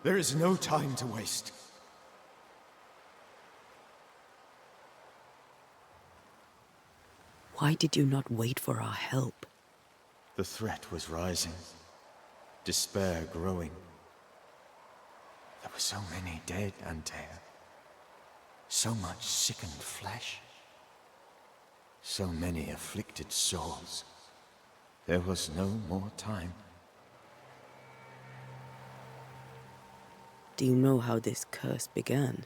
There is no time to waste. Why did you not wait for our help? The threat was rising. Despair growing. There were so many dead, Antea. So much sickened flesh. So many afflicted souls. There was no more time. Do you know how this curse began?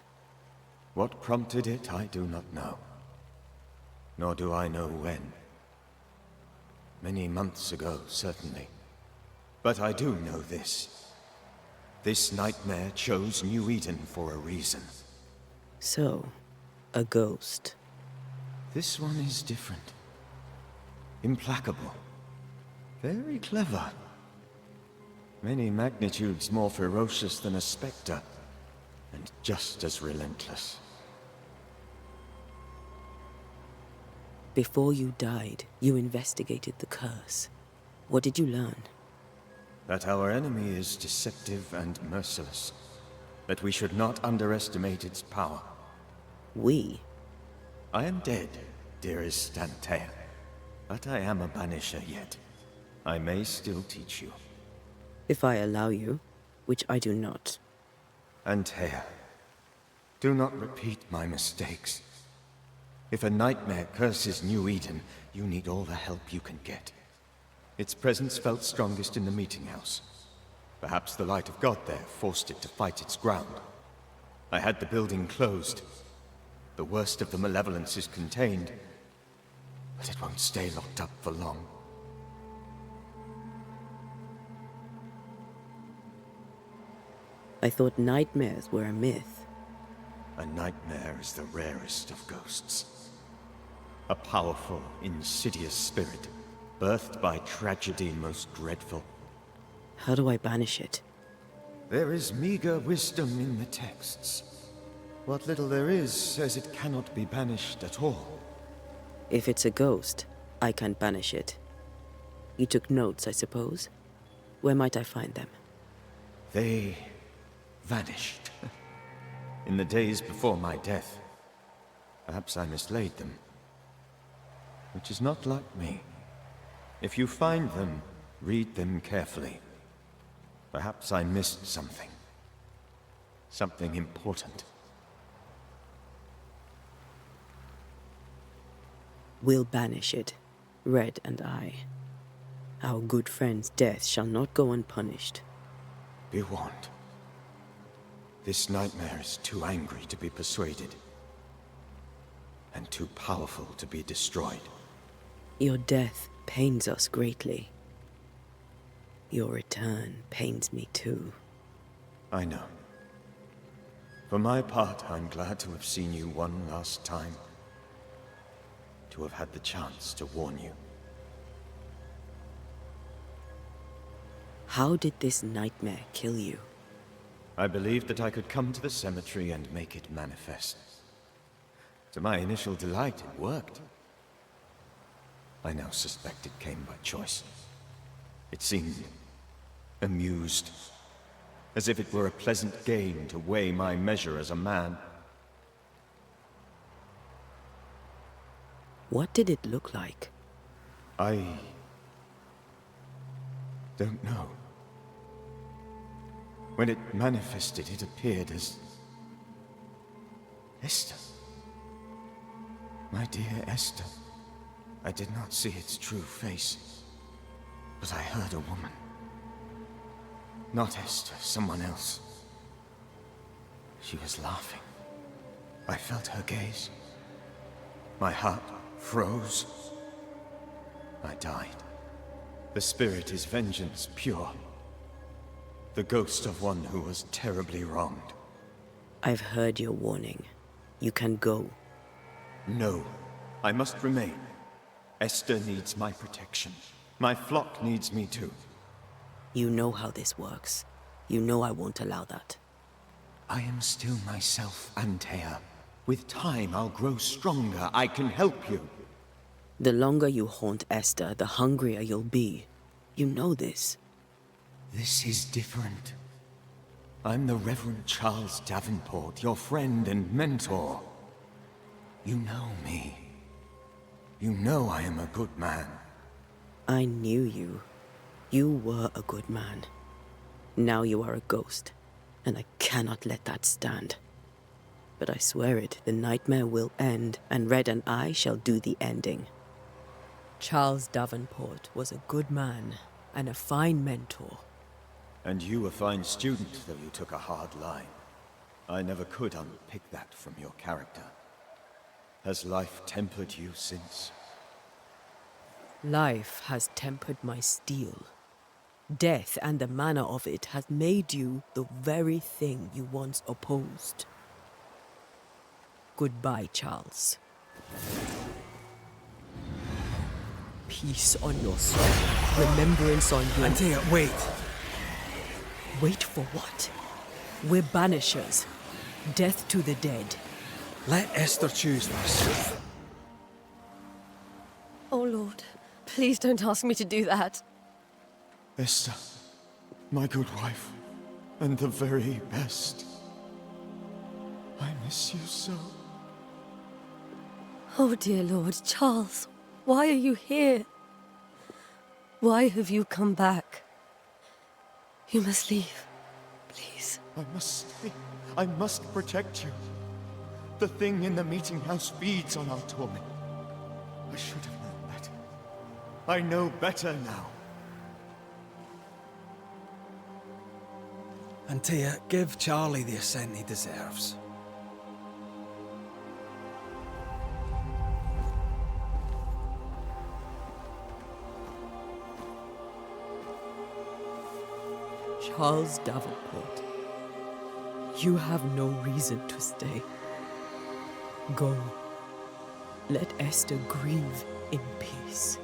What prompted it, I do not know. Nor do I know when. Many months ago, certainly. But I do know this. This nightmare chose New Eden for a reason. So, a ghost. This one is different. Implacable. Very clever. Many magnitudes more ferocious than a spectre, and just as relentless. Before you died, you investigated the curse. What did you learn? That our enemy is deceptive and merciless. That we should not underestimate its power. We? I am dead, dearest Antea. But I am a Banisher yet. I may still teach you. If I allow you, which I do not. Antea, do not repeat my mistakes. If a nightmare curses New Eden, you need all the help you can get. Its presence felt strongest in the meeting house. Perhaps the light of God there forced it to fight its ground. I had the building closed. The worst of the malevolence is contained, but it won't stay locked up for long. I thought nightmares were a myth. A nightmare is the rarest of ghosts. A powerful, insidious spirit, birthed by tragedy most dreadful. How do I banish it? There is meager wisdom in the texts. What little there is says it cannot be banished at all. If it's a ghost, I can't banish it. You took notes, I suppose? Where might I find them? They vanished. In the days before my death. Perhaps I mislaid them. Which is not like me. If you find them, read them carefully. Perhaps I missed something. Something important. We'll banish it, Red and I. Our good friend's death shall not go unpunished. Be warned. This nightmare is too angry to be persuaded. And too powerful to be destroyed. Your death pains us greatly. Your return pains me too. I know. For my part, I'm glad to have seen you one last time. To have had the chance to warn you. How did this nightmare kill you? I believed that I could come to the cemetery and make it manifest. To my initial delight, it worked. I now suspect it came by choice. It seemed amused, as if it were a pleasant game to weigh my measure as a man. What did it look like? I don't know. When it manifested, it appeared as Esther. My dear Esther. I did not see its true face, but I heard a woman. Not Esther, someone else. She was laughing. I felt her gaze. My heart froze. I died. The spirit is vengeance pure. The ghost of one who was terribly wronged. I've heard your warning. You can go. No, I must remain. Esther needs my protection. My flock needs me too. You know how this works. You know I won't allow that. I am still myself, Antea. With time, I'll grow stronger. I can help you. The longer you haunt Esther, the hungrier you'll be. You know this. This is different. I'm the Reverend Charles Davenport, your friend and mentor. You know me. You know I am a good man. I knew you. You were a good man. Now you are a ghost, and I cannot let that stand. But I swear it, the nightmare will end, and Red and I shall do the ending. Charles Davenport was a good man, and a fine mentor. And you a fine student, though you took a hard line. I never could unpick that from your character. Has life tempered you since? Life has tempered my steel. Death and the manner of it has made you the very thing you once opposed. Goodbye, Charles. Peace on your soul. Remembrance on your... Antea, wait. Wait for what? We're banishers. Death to the dead. Let Esther choose first. Oh, Lord. Please don't ask me to do that. Esther, my good wife, and the very best. I miss you so. Oh, dear Lord. Charles, why are you here? Why have you come back? You must leave. Please. I must stay. I must protect you. The thing in the meeting house feeds on our torment. I should have known better. I know better now. Antea, give Charlie the ascent he deserves. Charles Davenport, you have no reason to stay. Go. Let Esther grieve in peace.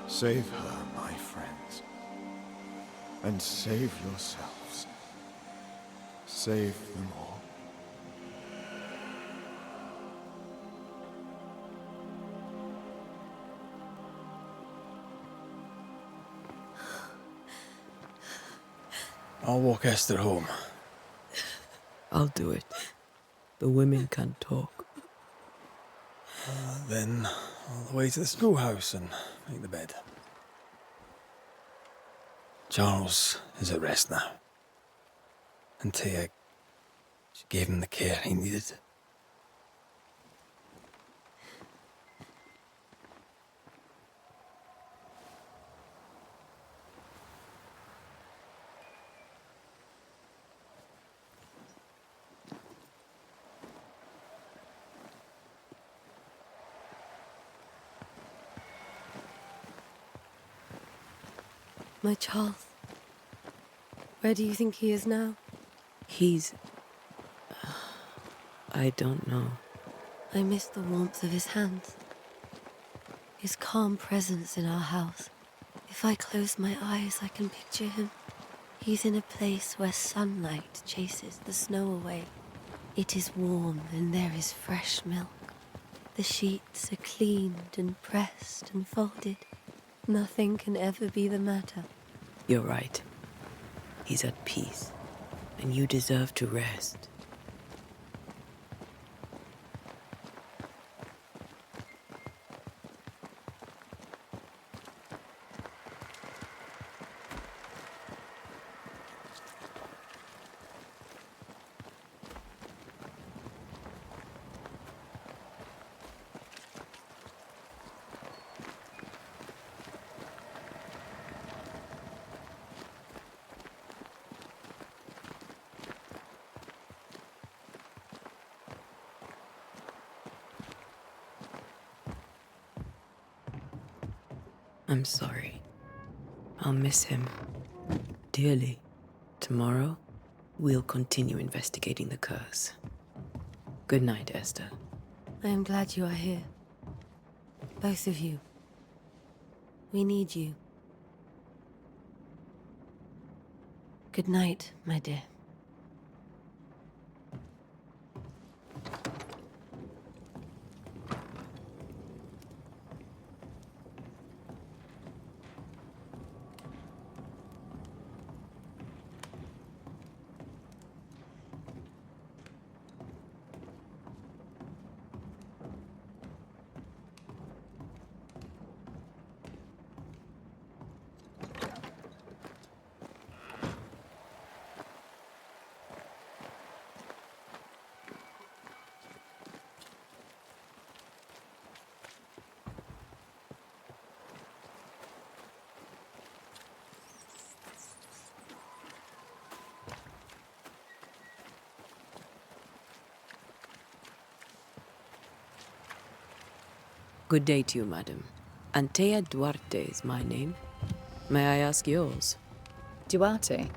Save her, my friends. And save yourselves. Save them all. I'll walk Esther home. I'll do it. The women can't talk. Then all the way to the schoolhouse and make the bed. Charles is at rest now. And Tia, she gave him the care he needed. My Charles. Where do you think he is now? He's... I don't know. I miss the warmth of his hands. His calm presence in our house. If I close my eyes, I can picture him. He's in a place where sunlight chases the snow away. It is warm and there is fresh milk. The sheets are cleaned and pressed and folded. Nothing can ever be the matter. You're right. He's at peace, and you deserve to rest. I'm sorry. I'll miss him dearly. Tomorrow, we'll continue investigating the curse. Good night, Esther. I am glad you are here. Both of you. We need you. Good night, my dear. Good day to you, madam. Antea Duarte is my name. May I ask yours? Duarte?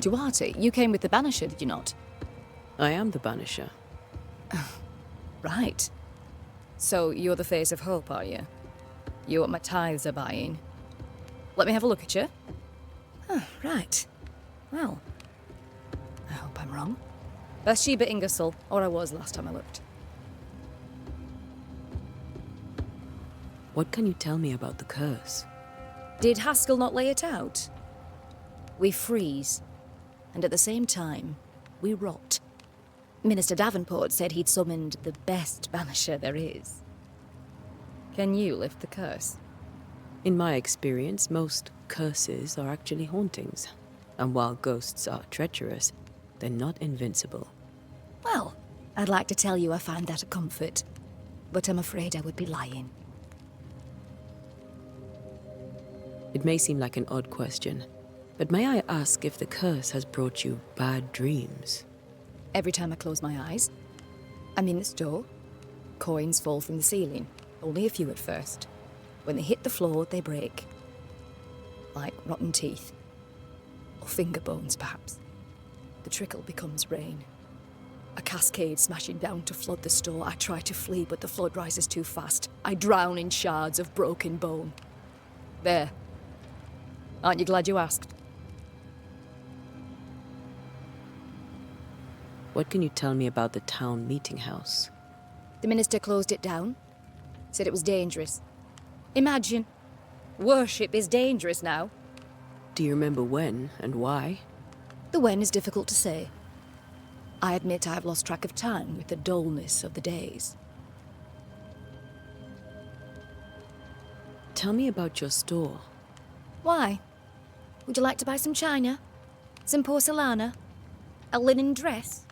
Duarte, you came with the Banisher, did you not? I am the Banisher. Right. So you're the face of hope, are you? You're what my tithes are buying. Let me have a look at you. Oh, right. Well, I hope I'm wrong. Bathsheba Ingersoll, or I was last time I looked. What can you tell me about the curse? Did Haskell not lay it out? We freeze, and at the same time, we rot. Minister Davenport said he'd summoned the best banisher there is. Can you lift the curse? In my experience, most curses are actually hauntings. And while ghosts are treacherous, they're not invincible. Well, I'd like to tell you I find that a comfort, but I'm afraid I would be lying. It may seem like an odd question, but may I ask if the curse has brought you bad dreams? Every time I close my eyes, I'm in the store. Coins fall from the ceiling, only a few at first. When they hit the floor, they break. Like rotten teeth. Or finger bones, perhaps. The trickle becomes rain. A cascade smashing down to flood the store. I try to flee, but the flood rises too fast. I drown in shards of broken bone. There. Aren't you glad you asked? What can you tell me about the town meeting house? The minister closed it down. Said it was dangerous. Imagine. Worship is dangerous now. Do you remember when and why? The when is difficult to say. I admit I've lost track of time with the dullness of the days. Tell me about your store. Why? Would you like to buy some china? Some porcelana? A linen dress?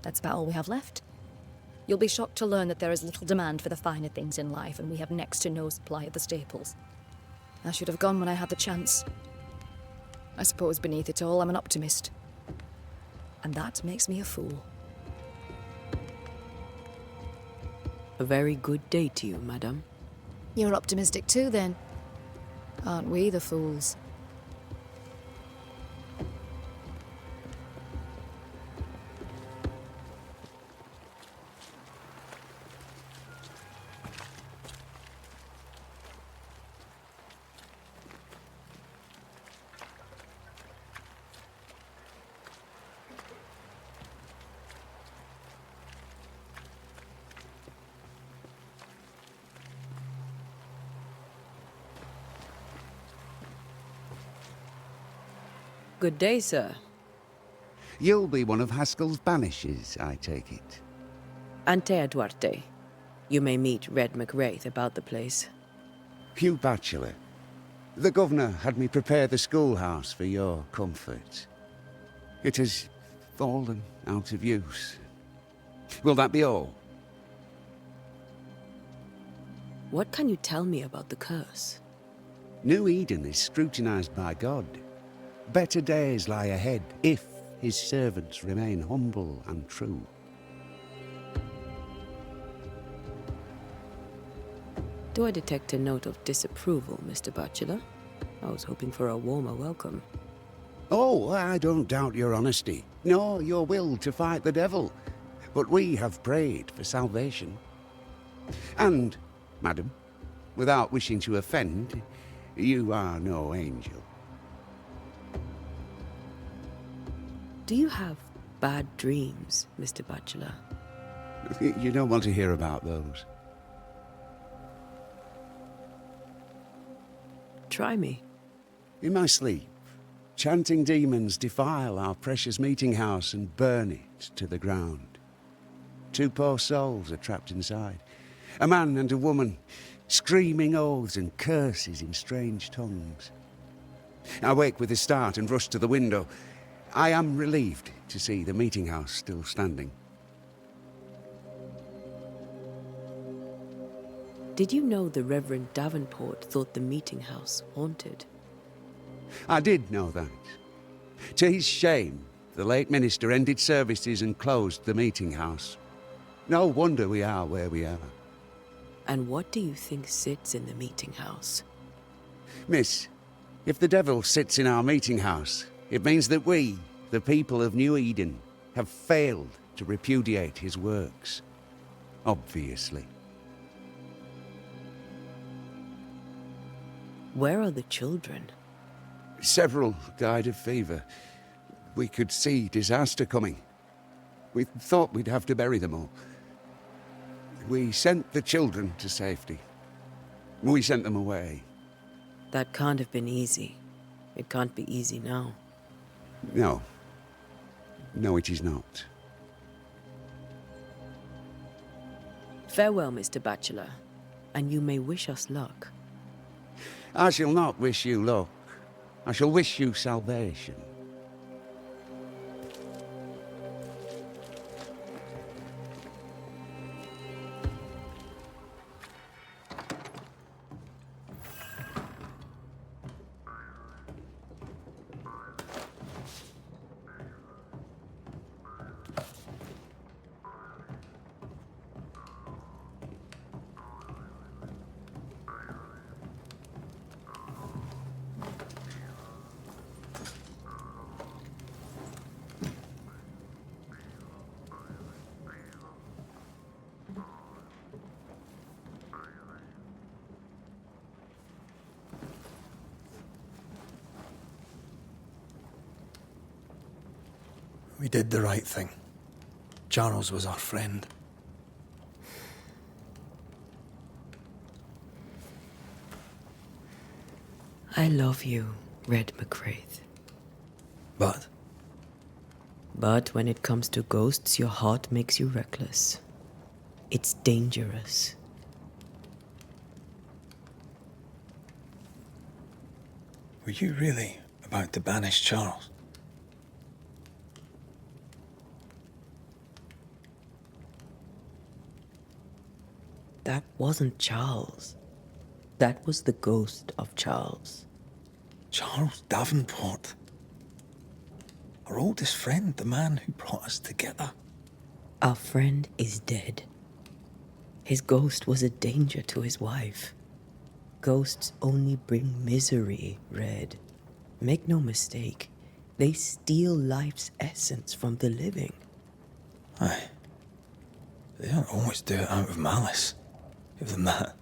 That's about all we have left. You'll be shocked to learn that there is little demand for the finer things in life, and we have next to no supply of the staples. I should have gone when I had the chance. I suppose beneath it all, I'm an optimist. And that makes me a fool. A very good day to you, madam. You're optimistic too, then. Aren't we the fools? Good day, sir. You'll be one of Haskell's Banishers, I take it. Antea Duarte. You may meet Red McWraith about the place. Hugh Bachelor. The governor had me prepare the schoolhouse for your comfort. It has fallen out of use. Will that be all? What can you tell me about the curse? New Eden is scrutinized by God. Better days lie ahead if his servants remain humble and true. Do I detect a note of disapproval, Mr. Bachelor? I was hoping for a warmer welcome. Oh, I don't doubt your honesty, nor your will to fight the devil. But we have prayed for salvation. And, madam, without wishing to offend, you are no angel. Do you have bad dreams, Mr. Bachelor? You don't want to hear about those. Try me. In my sleep, chanting demons defile our precious meeting house and burn it to the ground. 2 poor souls are trapped inside. A man and a woman, screaming oaths and curses in strange tongues. I wake with a start and rush to the window. I am relieved to see the meeting house still standing. Did you know the Reverend Davenport thought the meeting house haunted? I did know that. To his shame, the late minister ended services and closed the meeting house. No wonder we are where we are. And what do you think sits in the meeting house? Miss, if the devil sits in our meeting house, it means that we, the people of New Eden, have failed to repudiate his works. Obviously. Where are the children? Several died of fever. We could see disaster coming. We thought we'd have to bury them all. We sent the children to safety. We sent them away. That can't have been easy. It can't be easy now. No. No, it is not. Farewell, Mr. Bachelor, and you may wish us luck. I shall not wish you luck. I shall wish you salvation. We did the right thing. Charles was our friend. I love you, Red McWraith. But But when it comes to ghosts, your heart makes you reckless. It's dangerous. were you really about to banish Charles? That wasn't Charles. That was the ghost of Charles. Charles Davenport. Our oldest friend, the man who brought us together. Our friend is dead. His ghost was a danger to his wife. Ghosts only bring misery, Red. Make no mistake, they steal life's essence from the living. Aye. They don't always do it out of malice. Give them that.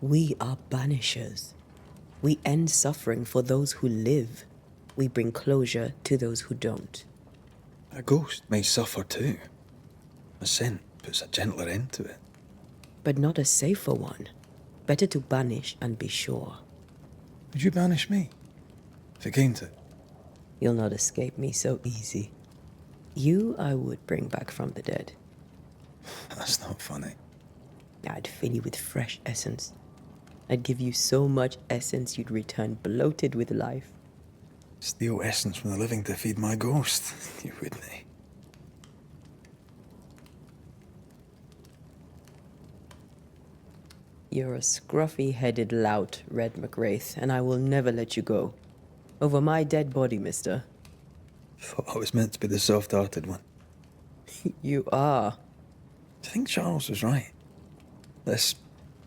We are banishers. We end suffering for those who live. We bring closure to those who don't. A ghost may suffer too. A sin puts a gentler end to it. But not a safer one. Better to banish and be sure. Would you banish me? If it came to it? You'll not escape me so easy. You I would bring back from the dead. That's not funny. I'd fill you with fresh essence. I'd give you so much essence you'd return bloated with life. Steal essence from the living to feed my ghost. You wouldn't. You're a scruffy-headed lout, Red McWraith, and I will never let you go. Over my dead body, mister. Thought I was meant to be the soft-hearted one. You are. I think Charles was right. This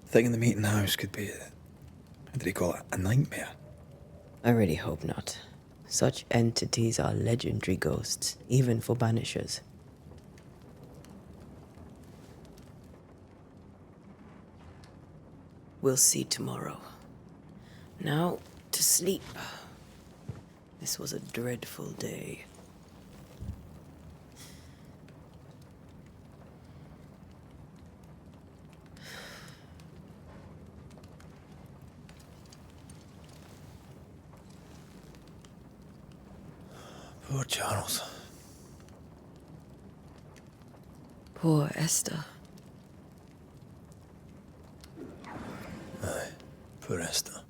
thing in the meeting house could be how did he call it? A nightmare. I really hope not. Such entities are legendary ghosts, even for banishers. We'll see tomorrow. Now, to sleep. This was a dreadful day. Poor Charles. Poor Esther. Aye, poor Esther.